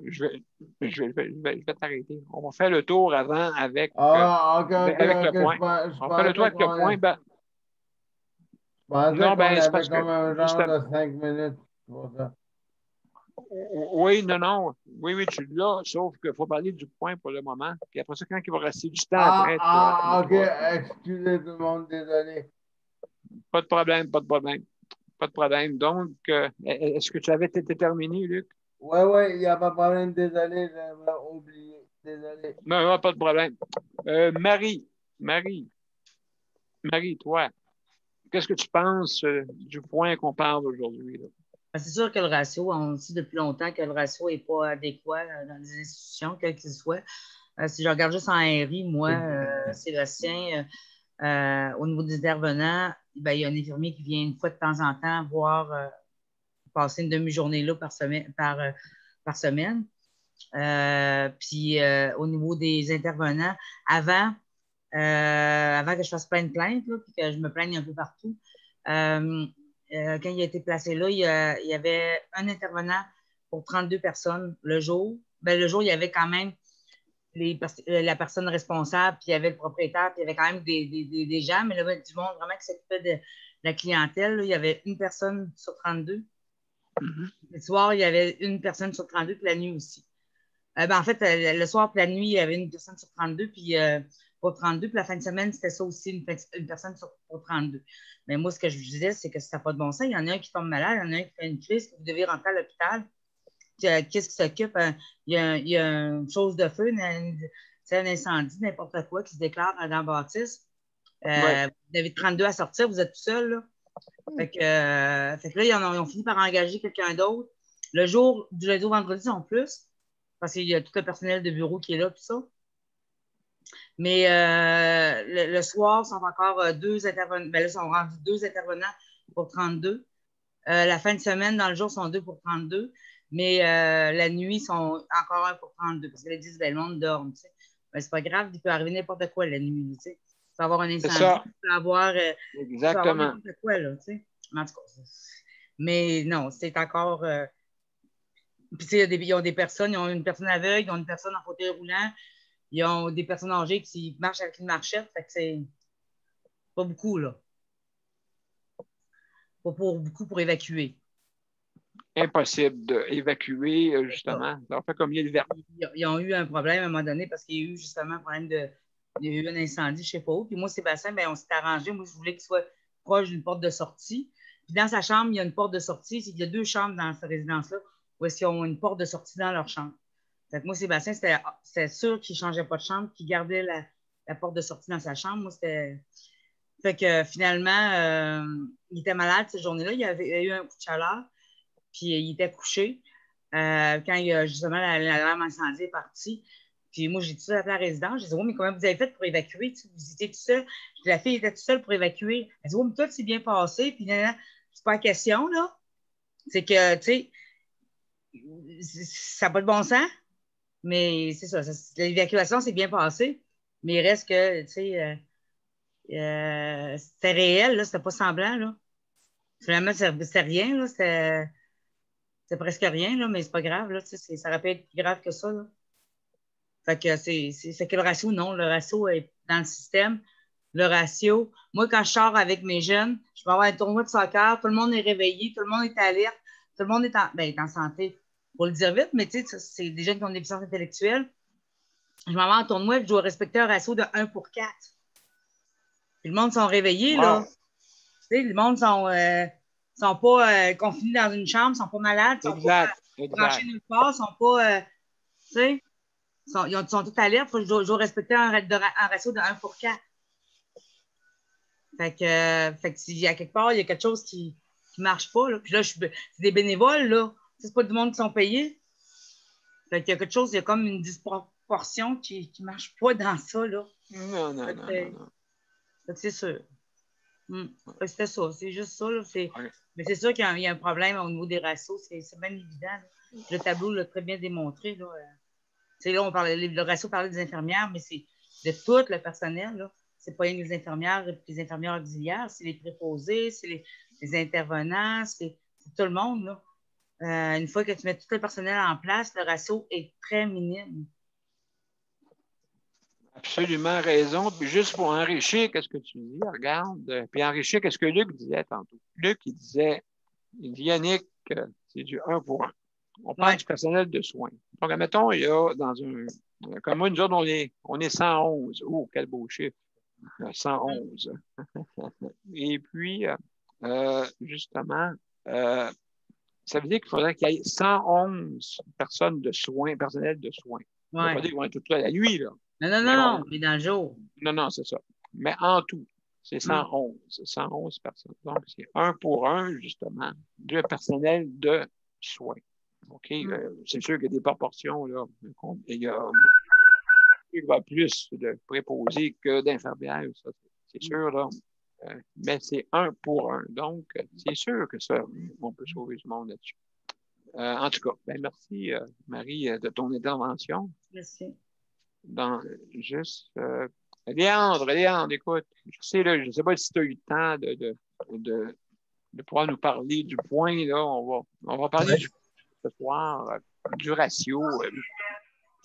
Speaker 2: Je vais t'arrêter. On va faire le tour avant avec,
Speaker 1: OK,
Speaker 2: avec le point. On fait le tour avec le point.
Speaker 1: Je pensais qu'on
Speaker 2: c'est
Speaker 1: avait
Speaker 2: parce
Speaker 1: comme
Speaker 2: que,
Speaker 1: un genre de 5 minutes pour ça.
Speaker 2: Oui, non. Oui, tu l'as, sauf qu'il faut parler du point pour le moment. Puis après ça, quand il va rester du temps après.
Speaker 1: OK, excusez tout le monde, désolé.
Speaker 2: Pas de problème. Donc, est-ce que tu avais été terminé, Luc?
Speaker 1: Oui, il n'y a pas de problème, désolé, j'avais oublié. Désolé.
Speaker 2: Non, pas de problème. Marie, toi, qu'est-ce que tu penses du point qu'on parle aujourd'hui?
Speaker 5: C'est sûr que le ratio, on sait depuis longtemps que le ratio n'est pas adéquat dans les institutions, quel qu'il soit. Si je regarde juste en RI, moi, Sébastien, au niveau des intervenants, ben, il y a un infirmier qui vient une fois de temps en temps voir passer une demi-journée là par semaine. Puis au niveau des intervenants, avant que je fasse plein de plaintes, là, puis que je me plaigne un peu partout, quand il a été placé là, il y avait un intervenant pour 32 personnes le jour. Ben, le jour, il y avait quand même la personne responsable, puis il y avait le propriétaire, puis il y avait quand même des gens, mais là, du monde vraiment qui s'occupait de la clientèle. Là, il y avait une personne sur 32. Le soir, il y avait une personne sur 32, puis la nuit aussi. En fait, le soir puis la nuit, il y avait une personne sur 32, puis pour 32, puis la fin de semaine, c'était ça aussi, une personne pour 32. Mais moi, ce que je vous disais, c'est que ça n'a pas de bon sens. Il y en a un qui tombe malade, il y en a un qui fait une crise, que vous devez rentrer à l'hôpital. Qu'est-ce qui s'occupe? Il y a une chose de feu, un incendie, n'importe quoi qui se déclare dans la bâtisse. Vous avez 32 à sortir, vous êtes tout seul. Là. Fait que là, ils ont fini par engager quelqu'un d'autre. Le jour, du lundi au vendredi, ils sont plus, parce qu'il y a tout le personnel de bureau qui est là, tout ça. Mais le soir, ils sont encore deux intervenants. Ben là, ils sont rendus 2 intervenants pour 32. La fin de semaine, dans le jour, ils sont 2 pour 32. Mais la nuit, ils sont encore 1 pour 32. Parce que les 10, ben, le monde dorme. Tu sais. Ben, c'est pas grave, il peut arriver n'importe quoi la nuit. Tu sais. Il peut y avoir un incendie, il peut y avoir n'importe quoi. Là, tu sais. En tout cas, mais non, c'est encore. Puis, tu sais, ils ont des personnes, ils ont une personne aveugle, ils ont une personne en fauteuil roulant, ils ont des personnes âgées qui marchent avec une marchette. Fait que c'est pas beaucoup, là. Pas beaucoup pour évacuer.
Speaker 2: Impossible d'évacuer, justement. Ça fait combien de verres?
Speaker 5: Ils ont eu un problème à un moment donné parce qu'il y a eu justement un problème de. Il y a eu un incendie, je ne sais pas où. Puis moi, Sébastien, ben, on s'est arrangé. Moi, je voulais qu'il soit proche d'une porte de sortie. Puis dans sa chambre, il y a une porte de sortie. Il y a 2 chambres dans cette résidence-là où est-ce qu'ils ont une porte de sortie dans leur chambre. Fait que moi, Sébastien, c'était sûr qu'il ne changeait pas de chambre, qu'il gardait la porte de sortie dans sa chambre. Moi, c'était. Fait que finalement, il était malade cette journée-là. Il avait eu un coup de chaleur. Puis il était couché. Quand il a justement l'alarme incendie est partie. Puis moi, j'ai tout seul appelé la résidence. J'ai dit, oh, mais comment vous avez fait pour évacuer? Vous étiez tout seul. La fille était toute seule pour évacuer. Elle dit, oh, mais toi, c'est bien passé. Puis c'est pas la question, là. C'est que, tu sais, ça n'a pas de bon sens. Mais c'est ça. L'évacuation, c'est bien passé. Mais il reste que, tu sais, c'était réel, là. C'était pas semblant, là. Finalement, c'était rien, là. C'est presque rien, là, mais c'est pas grave. Là, ça aurait pu être plus grave que ça. Là. Fait que c'est que le ratio, non. Le ratio est dans le système. Le ratio, moi, quand je sors avec mes jeunes, je vais avoir un tournoi de soccer, tout le monde est réveillé, tout le monde est alerte, tout le monde est en santé. Pour le dire vite, mais tu sais, c'est des jeunes qui ont des déficiences intellectuelles. Je m'en vais en tournoi et je dois respecter un ratio de 1 pour 4. Puis le monde sont réveillés, là. Tu sais, le monde sont pas confinés dans une chambre, sont pas malades, sont pas branchés nulle part, sont pas, tu sais, ils sont tous alertes. Je dois respecter un ratio de 1 pour 4. Fait que s'il y a quelque part, il y a quelque chose qui marche pas, là. Puis là, c'est des bénévoles, là. C'est pas du monde qui sont payés. Fait qu'il y a quelque chose, il y a comme une disproportion qui marche pas dans ça, là.
Speaker 2: Non.
Speaker 5: C'est sûr. C'était ça, c'est juste ça. Là, mais c'est sûr qu'il y a un problème au niveau des ratios, c'est bien évident. Là. Le tableau l'a très bien démontré. Là, là on parlait, le ratio parlait des infirmières, mais c'est de tout le personnel. Ce n'est pas les infirmières et les infirmières auxiliaires, c'est les préposés, c'est les intervenants, c'est tout le monde, là. Une fois que tu mets tout le personnel en place, le ratio est très minime.
Speaker 2: Absolument raison. Puis juste pour enrichir ce que tu dis, regarde, puis enrichir ce que Luc disait tantôt. Luc, il dit, Yannick, c'est du 1 pour 1. On parle du personnel de soins. Donc, admettons, il y a dans un... Comme moi, nous autres, on est 111. Oh, quel beau chiffre. 111. Et puis, justement, ça veut dire qu'il faudrait qu'il y ait 111 personnes de soins, personnel de soins. Ça veut pas dire qu'ils vont être toutes là la nuit, là.
Speaker 5: Non, mais dans le jour.
Speaker 2: Non, c'est ça. Mais en tout, c'est 111. 111 personnes. Donc, c'est 1 pour 1, justement, de personnel de soins. OK? C'est sûr qu'il y a des proportions, là. Il y a plus de préposés que d'infirmières, ça, c'est sûr, là. Mais c'est 1 pour 1. Donc, c'est sûr que ça, on peut sauver du monde là-dessus. En tout cas, ben merci, Marie, de ton intervention.
Speaker 5: Merci.
Speaker 2: Léandre, écoute, je sais pas si tu as eu le temps de pouvoir nous parler du point, là. On va parler ce soir du ratio. Je ne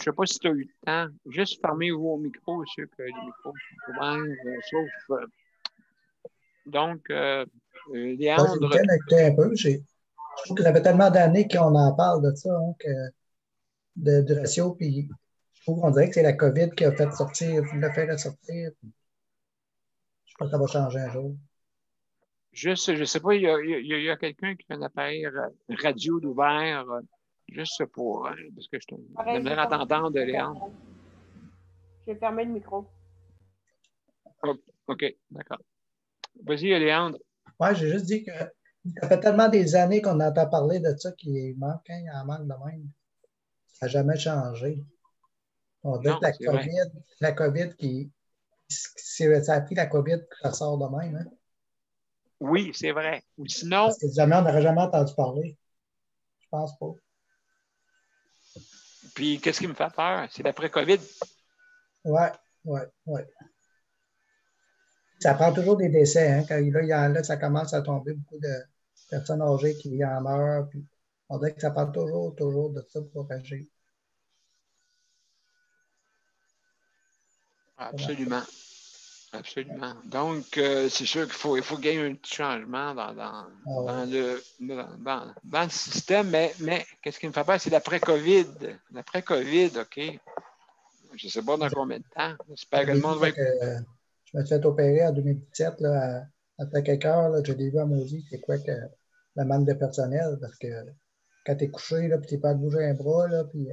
Speaker 2: sais pas si tu as eu le temps. Juste fermez vos micros, ceux que les micros sont ouverts, sauf. Donc, Léandre.
Speaker 7: Je un peu. Je trouve que ça fait tellement d'années qu'on en parle de ça, hein, du ratio, puis je trouve qu'on dirait que c'est la COVID qui a fait sortir, l'a fait sortir. Je sais pas si ça va changer un jour.
Speaker 2: Juste, je sais pas, il y a quelqu'un qui a un appareil radio d'ouvert, juste pour, parce que j'aimerais t'entendre, Léandre.
Speaker 3: J'ai fermé le micro.
Speaker 2: Oh, OK, d'accord. Vas-y, Léandre.
Speaker 7: Oui, j'ai juste dit que ça fait tellement des années qu'on entend parler de ça qu'il manque, hein, il en manque de même. Ça n'a jamais changé. On dit que la COVID ça a pris la COVID que ça sort de même. Hein?
Speaker 2: Oui, c'est vrai. Ou sinon.
Speaker 7: Parce que jamais, on n'aurait jamais entendu parler. Je pense pas.
Speaker 2: Puis, qu'est-ce qui me fait peur? C'est l'après-COVID.
Speaker 7: Oui. Ça prend toujours des décès. Hein? Quand là, ça commence à tomber beaucoup de personnes âgées qui en meurent. Puis on dirait que ça parle toujours de ça pour agir.
Speaker 2: Absolument. Absolument. Donc, c'est sûr qu'il faut qu'il y ait un petit changement dans le système, mais qu'est-ce qui me fait peur? C'est l'après-COVID. L'après-COVID, OK. Je ne sais pas dans combien de temps. J'espère que le monde va être...
Speaker 7: Je me suis fait opérer en 2017 là, à Sacré-Cœur. Je l'ai vu à Maudit, c'est quoi que le manque de personnel, parce que quand tu es couché, puis tu n'es pas de bouger un bras, là, puis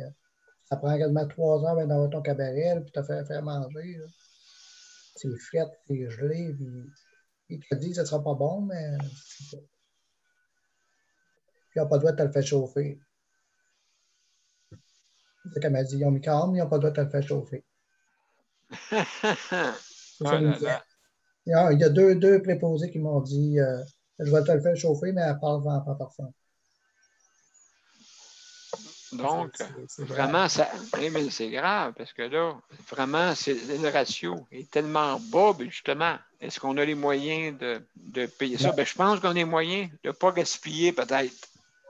Speaker 7: ça prend quasiment 3 heures d'avoir ton cabaret, puis tu te faire manger. Là. C'est fret, c'est gelé, puis ils te disent que ce ne sera pas bon, mais c'est pas. Puis ils n'ont pas le droit de te le faire chauffer. C'est comme elle dit, ils ont micro-ondes, mais ils n'ont pas le droit de te le faire chauffer. Il y a deux préposés qui m'ont dit je vais te le faire chauffer, mais elle parle pas personne.
Speaker 2: Donc, vraiment, mais c'est grave parce que là, vraiment, le ratio est tellement bas, ben justement. Est-ce qu'on a les moyens de payer ça? Ben, je pense qu'on a les moyens de ne pas gaspiller, peut-être.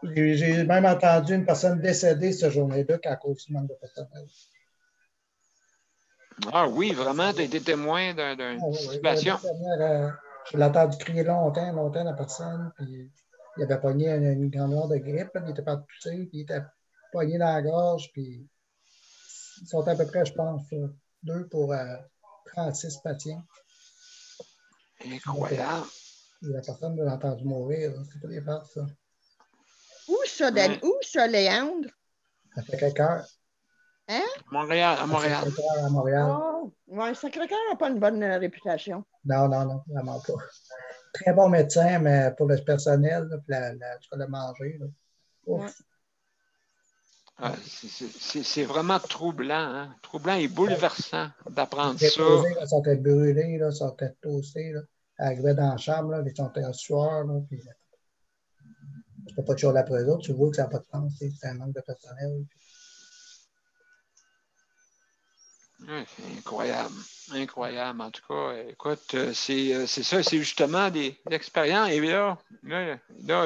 Speaker 7: J'ai même entendu une personne décédée cette journée-là à cause du manque de personnel.
Speaker 2: Ah oui, vraiment, tu as été témoin d'une situation.
Speaker 7: Je l'ai entendu crier longtemps, la personne, puis il avait pogné une grande de grippe, là, il était pas toussé, puis il était pogné dans la gorge, puis ils sont à peu près, je pense, 2 pour 36 patients.
Speaker 2: Incroyable.
Speaker 7: La personne l'a entendu mourir, c'est pas des farces, ça.
Speaker 4: Où ça, Léandre?
Speaker 7: À Sacré-Cœur.
Speaker 4: Hein?
Speaker 2: À Montréal.
Speaker 7: À Montréal.
Speaker 4: Oh, ouais, Sacré-Cœur n'a pas une bonne réputation.
Speaker 7: Non, vraiment pas. Très bon médecin, mais pour le personnel, puis le manger.
Speaker 4: Ouais.
Speaker 2: C'est vraiment troublant, hein? Troublant et bouleversant d'apprendre ça.
Speaker 7: Ils sont brûlés, ils sont toastés. Ils arrivaient dans la chambre, là, ils sont en sueur. Là, puis, tu ne peux pas toujours après eux autres, tu vois que ça n'a pas de sens, c'est un manque de personnel.
Speaker 2: C'est incroyable. Incroyable. En tout cas, écoute, c'est ça, c'est justement des expériences. Et là,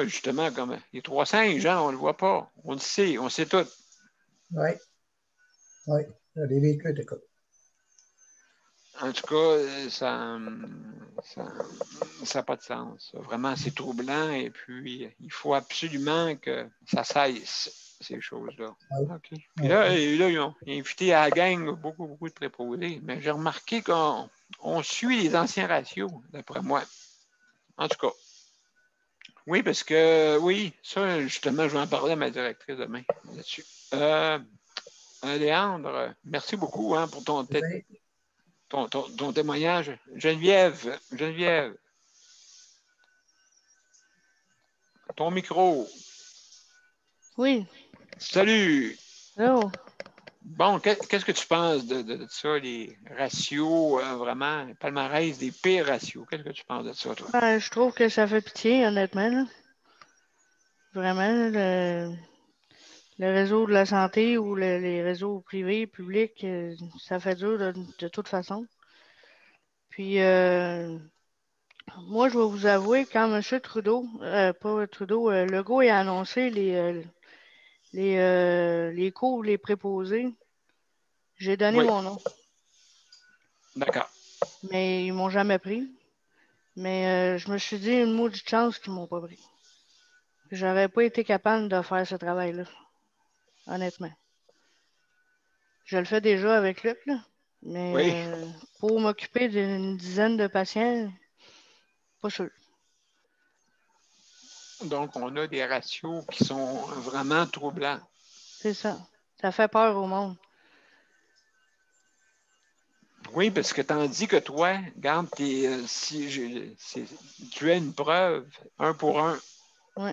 Speaker 2: justement, comme les 300 gens, on ne le voit pas. On le sait, on sait tout.
Speaker 7: Oui. Oui. Les véhicules, écoute.
Speaker 2: En tout cas, ça n'a pas de sens. Vraiment, c'est troublant et puis il faut absolument que ça cesse, ces choses-là.
Speaker 7: Oui.
Speaker 2: Okay. Puis là, ils ont invité à la gang beaucoup de préposés. Mais j'ai remarqué qu'on suit les anciens ratios, d'après moi. En tout cas. Oui, parce que, oui, ça, justement, je vais en parler à ma directrice demain là-dessus. Léandre, merci beaucoup pour ton témoignage. Geneviève, ton micro.
Speaker 8: Oui.
Speaker 2: Salut.
Speaker 8: Hello.
Speaker 2: Bon, qu'est-ce que tu penses de ça, les ratios, vraiment, palmarès des pires ratios? Qu'est-ce que tu penses de ça, toi?
Speaker 8: Ben, je trouve que ça fait pitié, honnêtement. Là. Vraiment, le réseau de la santé ou les réseaux privés, publics, ça fait dur de toute façon. Puis, moi, je vais vous avouer, quand M. Trudeau, pas Trudeau, Legault a annoncé les cours, les préposés, j'ai donné mon nom.
Speaker 2: D'accord.
Speaker 8: Mais ils m'ont jamais pris. Mais je me suis dit une maudite chance qu'ils m'ont pas pris. J'aurais pas été capable de faire ce travail-là. Honnêtement. Je le fais déjà avec Luc, là. Mais pour m'occuper d'une dizaine de patients, pas sûr.
Speaker 2: Donc, on a des ratios qui sont vraiment troublants.
Speaker 8: C'est ça. Ça fait peur au monde.
Speaker 2: Oui, parce que tandis que toi, regarde, tu as une preuve, 1 pour 1.
Speaker 8: Oui.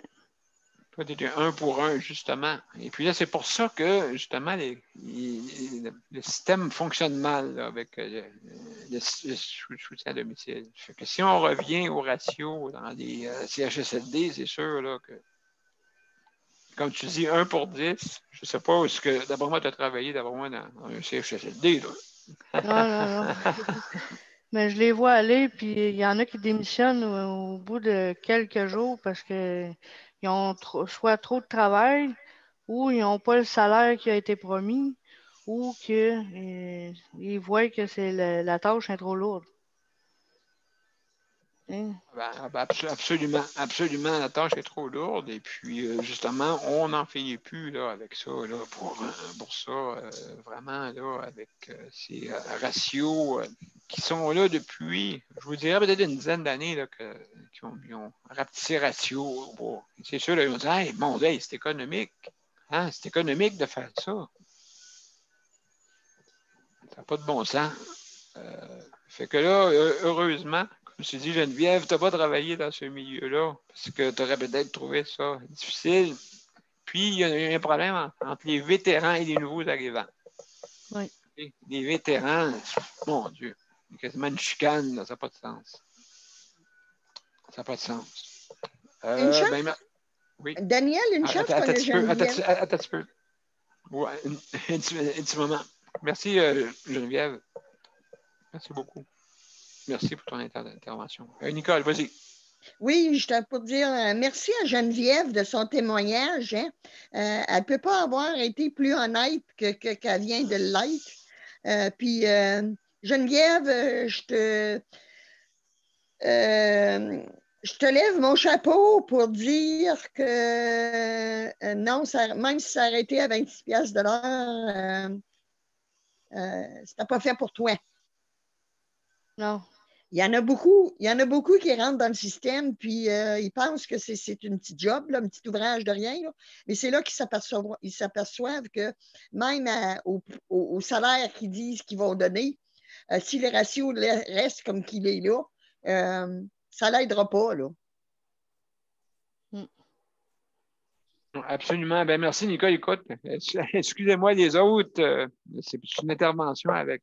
Speaker 2: Toi, tu es 1 pour 1, justement. Et puis là, c'est pour ça que, justement, le système fonctionne mal là, avec le soutien à domicile. Fait que si on revient au ratio dans les CHSLD, c'est sûr là, que, comme tu dis, 1 pour 10, je ne sais pas où est-ce que, d'abord moi, tu as travaillé, d'abord moi, dans un CHSLD. Là.
Speaker 8: Non. Mais je les vois aller, puis il y en a qui démissionnent au bout de quelques jours parce qu'ils ont soit trop de travail ou ils n'ont pas le salaire qui a été promis ou qu'ils voient que la tâche est trop lourde. Hein?
Speaker 2: Absolument, la tâche est trop lourde et puis justement, on n'en finit plus là, avec ça là, pour ça, vraiment là, avec ces ratios qui sont là depuis, je vous dirais peut-être une dizaine d'années qu'ils ont rapetissé ces ratios. C'est sûr, là, ils ont dit hey, bon, hey, c'est économique. Hein, c'est économique de faire ça. Ça n'a pas de bon sens. Fait que là, heureusement, comme je dit, Geneviève, tu n'as pas travaillé dans ce milieu-là parce que tu aurais peut-être trouvé ça difficile. Puis, il y a un problème entre les vétérans et les nouveaux arrivants.
Speaker 8: Oui.
Speaker 2: Les vétérans, mon Dieu, il y a quasiment une chicane, là, ça n'a pas de sens. Ça n'a pas de sens.
Speaker 4: Oui. Daniel, une chance qu'on a Geneviève.
Speaker 2: Attends un petit peu. Ouais, un petit moment. Merci, Geneviève. Merci beaucoup. Merci pour ton intervention. Nicole, vas-y.
Speaker 4: Oui, je t'ai pour dire merci à Geneviève de son témoignage. Hein. Elle ne peut pas avoir été plus honnête qu'elle vient de l'être. Puis, Geneviève, je te lève mon chapeau pour dire que non, même si ça aurait été à 26$ de l'heure, c'était pas fait pour toi.
Speaker 8: Non.
Speaker 4: Il y en a beaucoup qui rentrent dans le système, puis ils pensent que c'est une petite job, là, un petit ouvrage de rien, là. Mais c'est là qu'ils s'aperçoivent que même au salaire qu'ils disent qu'ils vont donner, si le ratio reste comme qu'il est là, ça ne l'aidera pas, là.
Speaker 2: Absolument. Ben, merci, Nicole. Écoute, excusez-moi les autres. C'est une intervention avec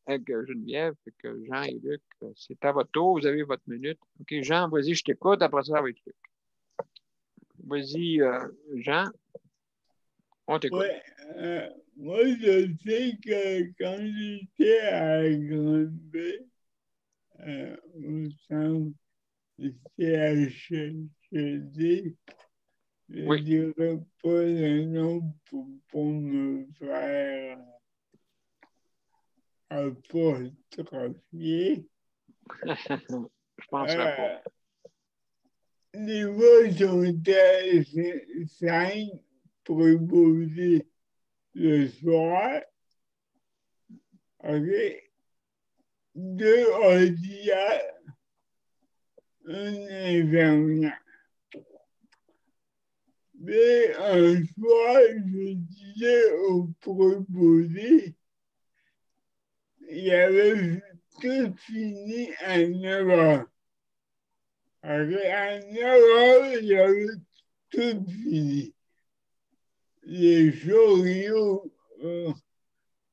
Speaker 2: Geneviève, que Jean et Luc. C'est à votre tour. Vous avez votre minute. OK, Jean, vas-y, je t'écoute. Après ça, avec Luc. Vas-y, Jean. On t'écoute.
Speaker 6: Oui. moi, je sais que quand j'étais à Grande-Bay, au centre CHD, je ne dirais pas le nom pour me faire apostrophier.
Speaker 2: Je penserais pas.
Speaker 6: Les votes ont été 5 proposés le soir. OK? 2 auxiliaires, un infirmière. Mais un soir, je disais aux proposés, il y avait tout fini à 9 heures. À 9 heures, il y avait tout fini. Les chariots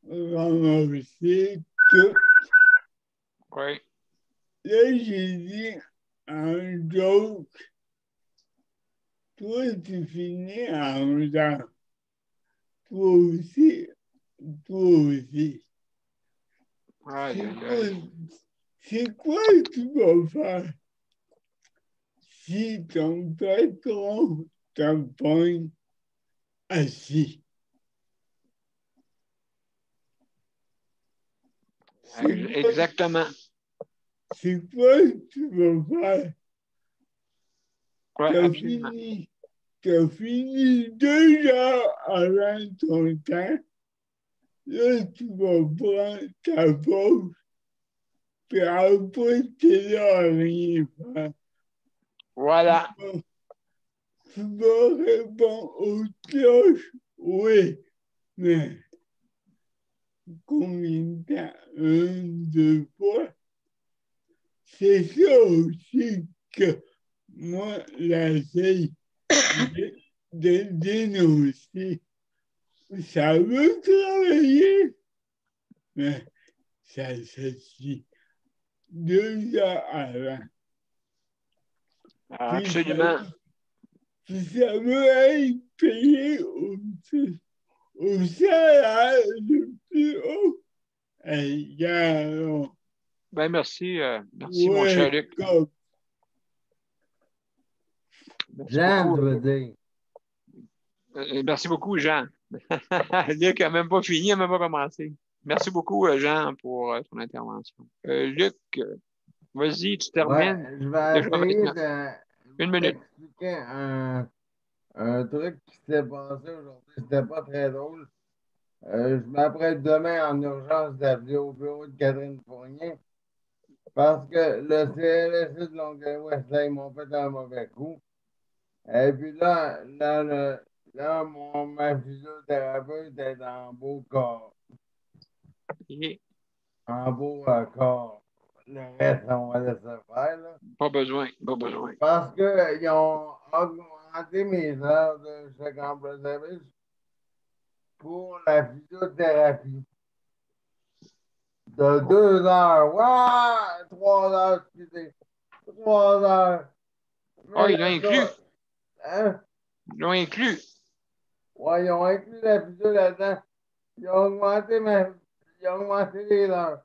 Speaker 6: ramassés, tout.
Speaker 2: Oui.
Speaker 6: Là, j'ai dit un joke. Toi, tu finis à 11 heures. Toi aussi, toi aussi. C'est quoi tu vas faire si ton patron t'appogne assis?
Speaker 2: Exactement.
Speaker 6: C'est quoi tu vas faire?
Speaker 2: Ouais,
Speaker 6: t'as fini 2 heures avant ton temps. Là, tu vas prendre ta pause. Puis après, t'es là à rien faire.
Speaker 2: Voilà.
Speaker 6: Tu vas répondre aux cloches, oui, mais combien de temps? 1, 2 fois? C'est ça aussi que moi, j'essaie de dénoncer. Ça veut travailler, mais ça se dit 2 heures avant.
Speaker 2: Absolument.
Speaker 6: Puis ça veut être payé au salaire le plus haut. Regarde.
Speaker 2: Ben merci, merci mon cher Luc.
Speaker 1: Jean, tu veux dire.
Speaker 2: Merci beaucoup, Jean. Luc n'a même pas fini, il n'a même pas commencé. Merci beaucoup, Jean, pour ton intervention. Luc, vas-y, tu termines.
Speaker 1: Ouais, je vais essayer
Speaker 2: Une minute.
Speaker 1: d'expliquer un truc qui s'est passé aujourd'hui. C'était pas très drôle. Je m'apprête demain en urgence d'appeler au bureau de Catherine Fournier parce que le CLSC de Longueuil-Ouest, là, ils m'ont fait un mauvais coup. Et puis là, ma physiothérapeute est en beau corps. En beau corps. Le reste, on va laisser faire. Là.
Speaker 2: Pas besoin, pas besoin.
Speaker 1: Parce qu'ils ont augmenté mes heures de chèque emploi service pour la physiothérapie. De 2 heures. Ouais, 3 heures, excusez. 3 heures.
Speaker 2: Ah, ils l'ont inclus.
Speaker 1: Hein?
Speaker 2: Ils l'ont inclus.
Speaker 1: Ouais, ils ont inclus la physio là-dedans. Ils ont augmenté les heures.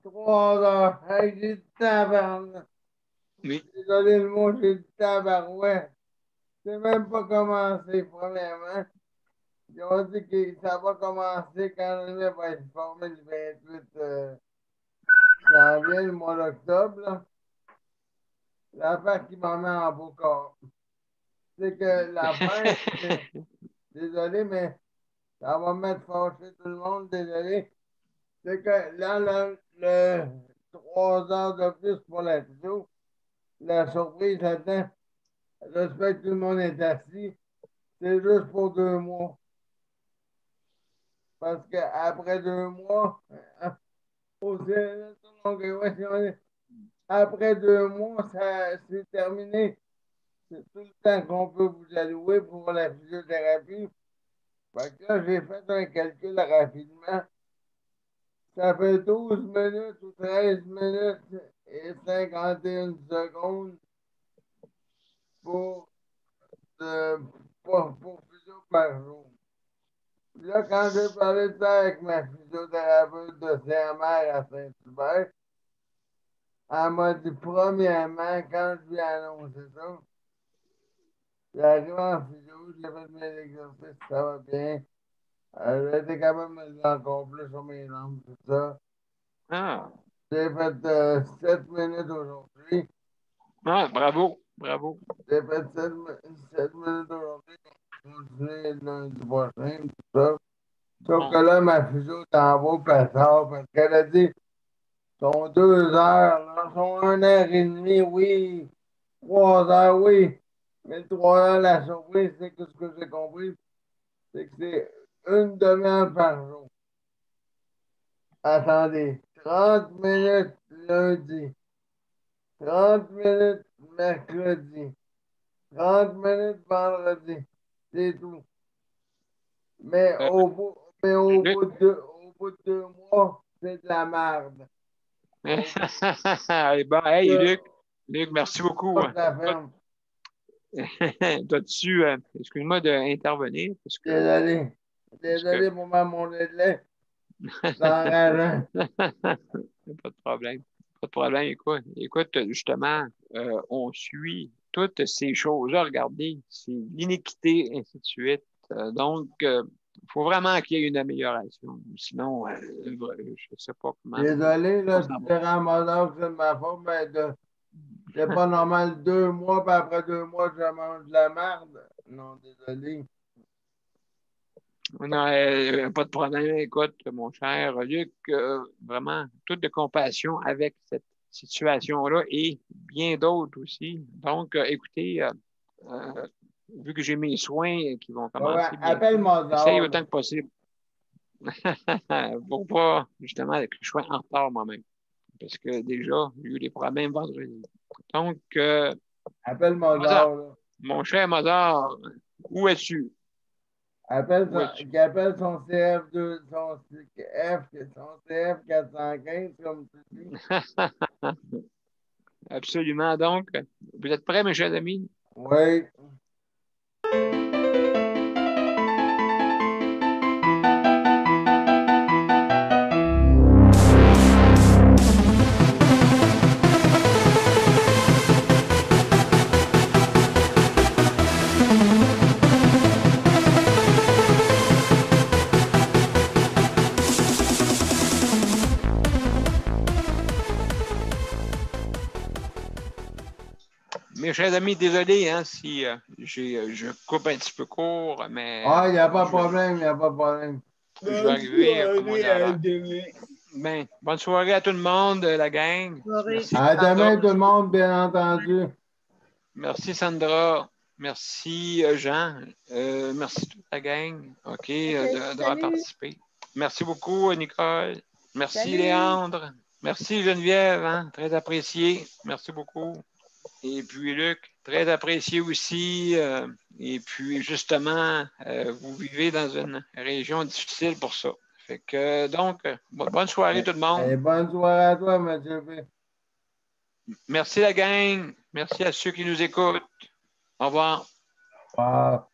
Speaker 1: 3 heures. Hey, j'ai du tabarnak.
Speaker 2: Oui.
Speaker 1: Désolé le mot, j'ai du tabarouette. C'est même pas commencé, premièrement. Ils ont dit que ça va commencer quand le va être formé le 28. Ça vient le mois d'octobre, là. L'affaire qui m'en met en beau corps. C'est que l'affaire, désolé, mais ça va me mettre fâché tout le monde, désolé. C'est que là, le 3 heures de plus pour la vidéo, la surprise là-dedans, j'espère que tout le monde est assis, c'est juste pour 2 mois. Parce qu'après 2 mois, après 2 mois, c'est terminé. C'est tout le temps qu'on peut vous allouer pour la physiothérapie. Fait que là, j'ai fait un calcul rapidement. Ça fait 12 minutes ou 13 minutes et 51 secondes pour physio par jour. Là, quand j'ai parlé de ça avec ma physiothérapeute de CMR à Saint-Hubert, elle m'a dit, premièrement, quand je lui ai annoncé ça, j'arrive en physio, j'ai fait mes exercices, ça va bien. J'ai été capable de me lever encore plus sur mes jambes, tout ça.
Speaker 2: Ah,
Speaker 1: J'ai fait 7 minutes aujourd'hui.
Speaker 2: ah, bravo, bravo.
Speaker 1: J'ai fait 7 minutes aujourd'hui. Je vais continuer lundi prochain, tout ça. Sauf que là, ma physio t'en va pas tard parce qu'elle a dit, sont 2 heures, là, sont 1 heure et demie, oui. 3 heures, oui. Mais 3 heures, la surprise, c'est que ce que j'ai compris, c'est que c'est une demi-heure par jour. Attendez, 30 minutes lundi, 30 minutes mercredi, 30 minutes vendredi. C'est tout. Mais
Speaker 2: Euh,
Speaker 1: au bout
Speaker 2: Luc,
Speaker 1: au bout de 2 mois, c'est de la merde.
Speaker 2: bon, hey, Luc, merci beaucoup.
Speaker 1: La ferme.
Speaker 2: Dois-tu, excuse-moi d'intervenir parce que.
Speaker 1: Désolé pour mon délai. C'est enrageant.
Speaker 2: Pas de problème. Pas de problème. Écoute, justement, on suit toutes ces choses-là. Regardez, c'est l'iniquité, ainsi de suite. Donc, il faut vraiment qu'il y ait une amélioration. Sinon, je ne sais pas comment.
Speaker 1: Désolé, là, si tu ramassage, c'est de ma faute, mais c'est pas normal 2 mois, puis après 2 mois, je mange de la merde. Non, désolé.
Speaker 2: Non, pas de problème. Écoute, mon cher Luc, vraiment, toute de compassion avec cette situation-là et bien d'autres aussi. Donc, écoutez, vu que j'ai mes soins qui vont commencer bientôt,
Speaker 1: Appelle-moi
Speaker 2: essaye autant que possible pour pas, justement, que je sois en retard moi-même. Parce que déjà, j'ai eu des problèmes vendredi. Donc,
Speaker 1: appelle-moi
Speaker 2: Mozart, mon cher Mozart, où es-tu?
Speaker 1: Appelle son CF2, son CF 415, comme tu dis.
Speaker 2: Absolument. Donc, vous êtes prêts, mes chers amis?
Speaker 1: Oui.
Speaker 2: Mes chers amis, désolé si je coupe un petit peu court, mais.
Speaker 1: Ah, il n'y a pas de problème, il n'y a pas de problème.
Speaker 2: Je vais arriver comme on est à ben, bonne soirée à tout le monde, la gang.
Speaker 1: Merci, à demain, tout le monde, bien entendu.
Speaker 2: Merci, Sandra. Merci, Jean. Merci toute la gang, OK, d'avoir participé. Merci beaucoup, Nicole. Merci, salut. Léandre. Merci, Geneviève. Hein, très apprécié. Merci beaucoup. Et puis, Luc, très apprécié aussi. Et puis, justement, vous vivez dans une région difficile pour ça. Fait que, donc, bonne soirée tout le monde.
Speaker 1: Et bonne soirée à toi, M. P.
Speaker 2: Merci la gang. Merci à ceux qui nous écoutent. Au revoir.
Speaker 1: Au revoir.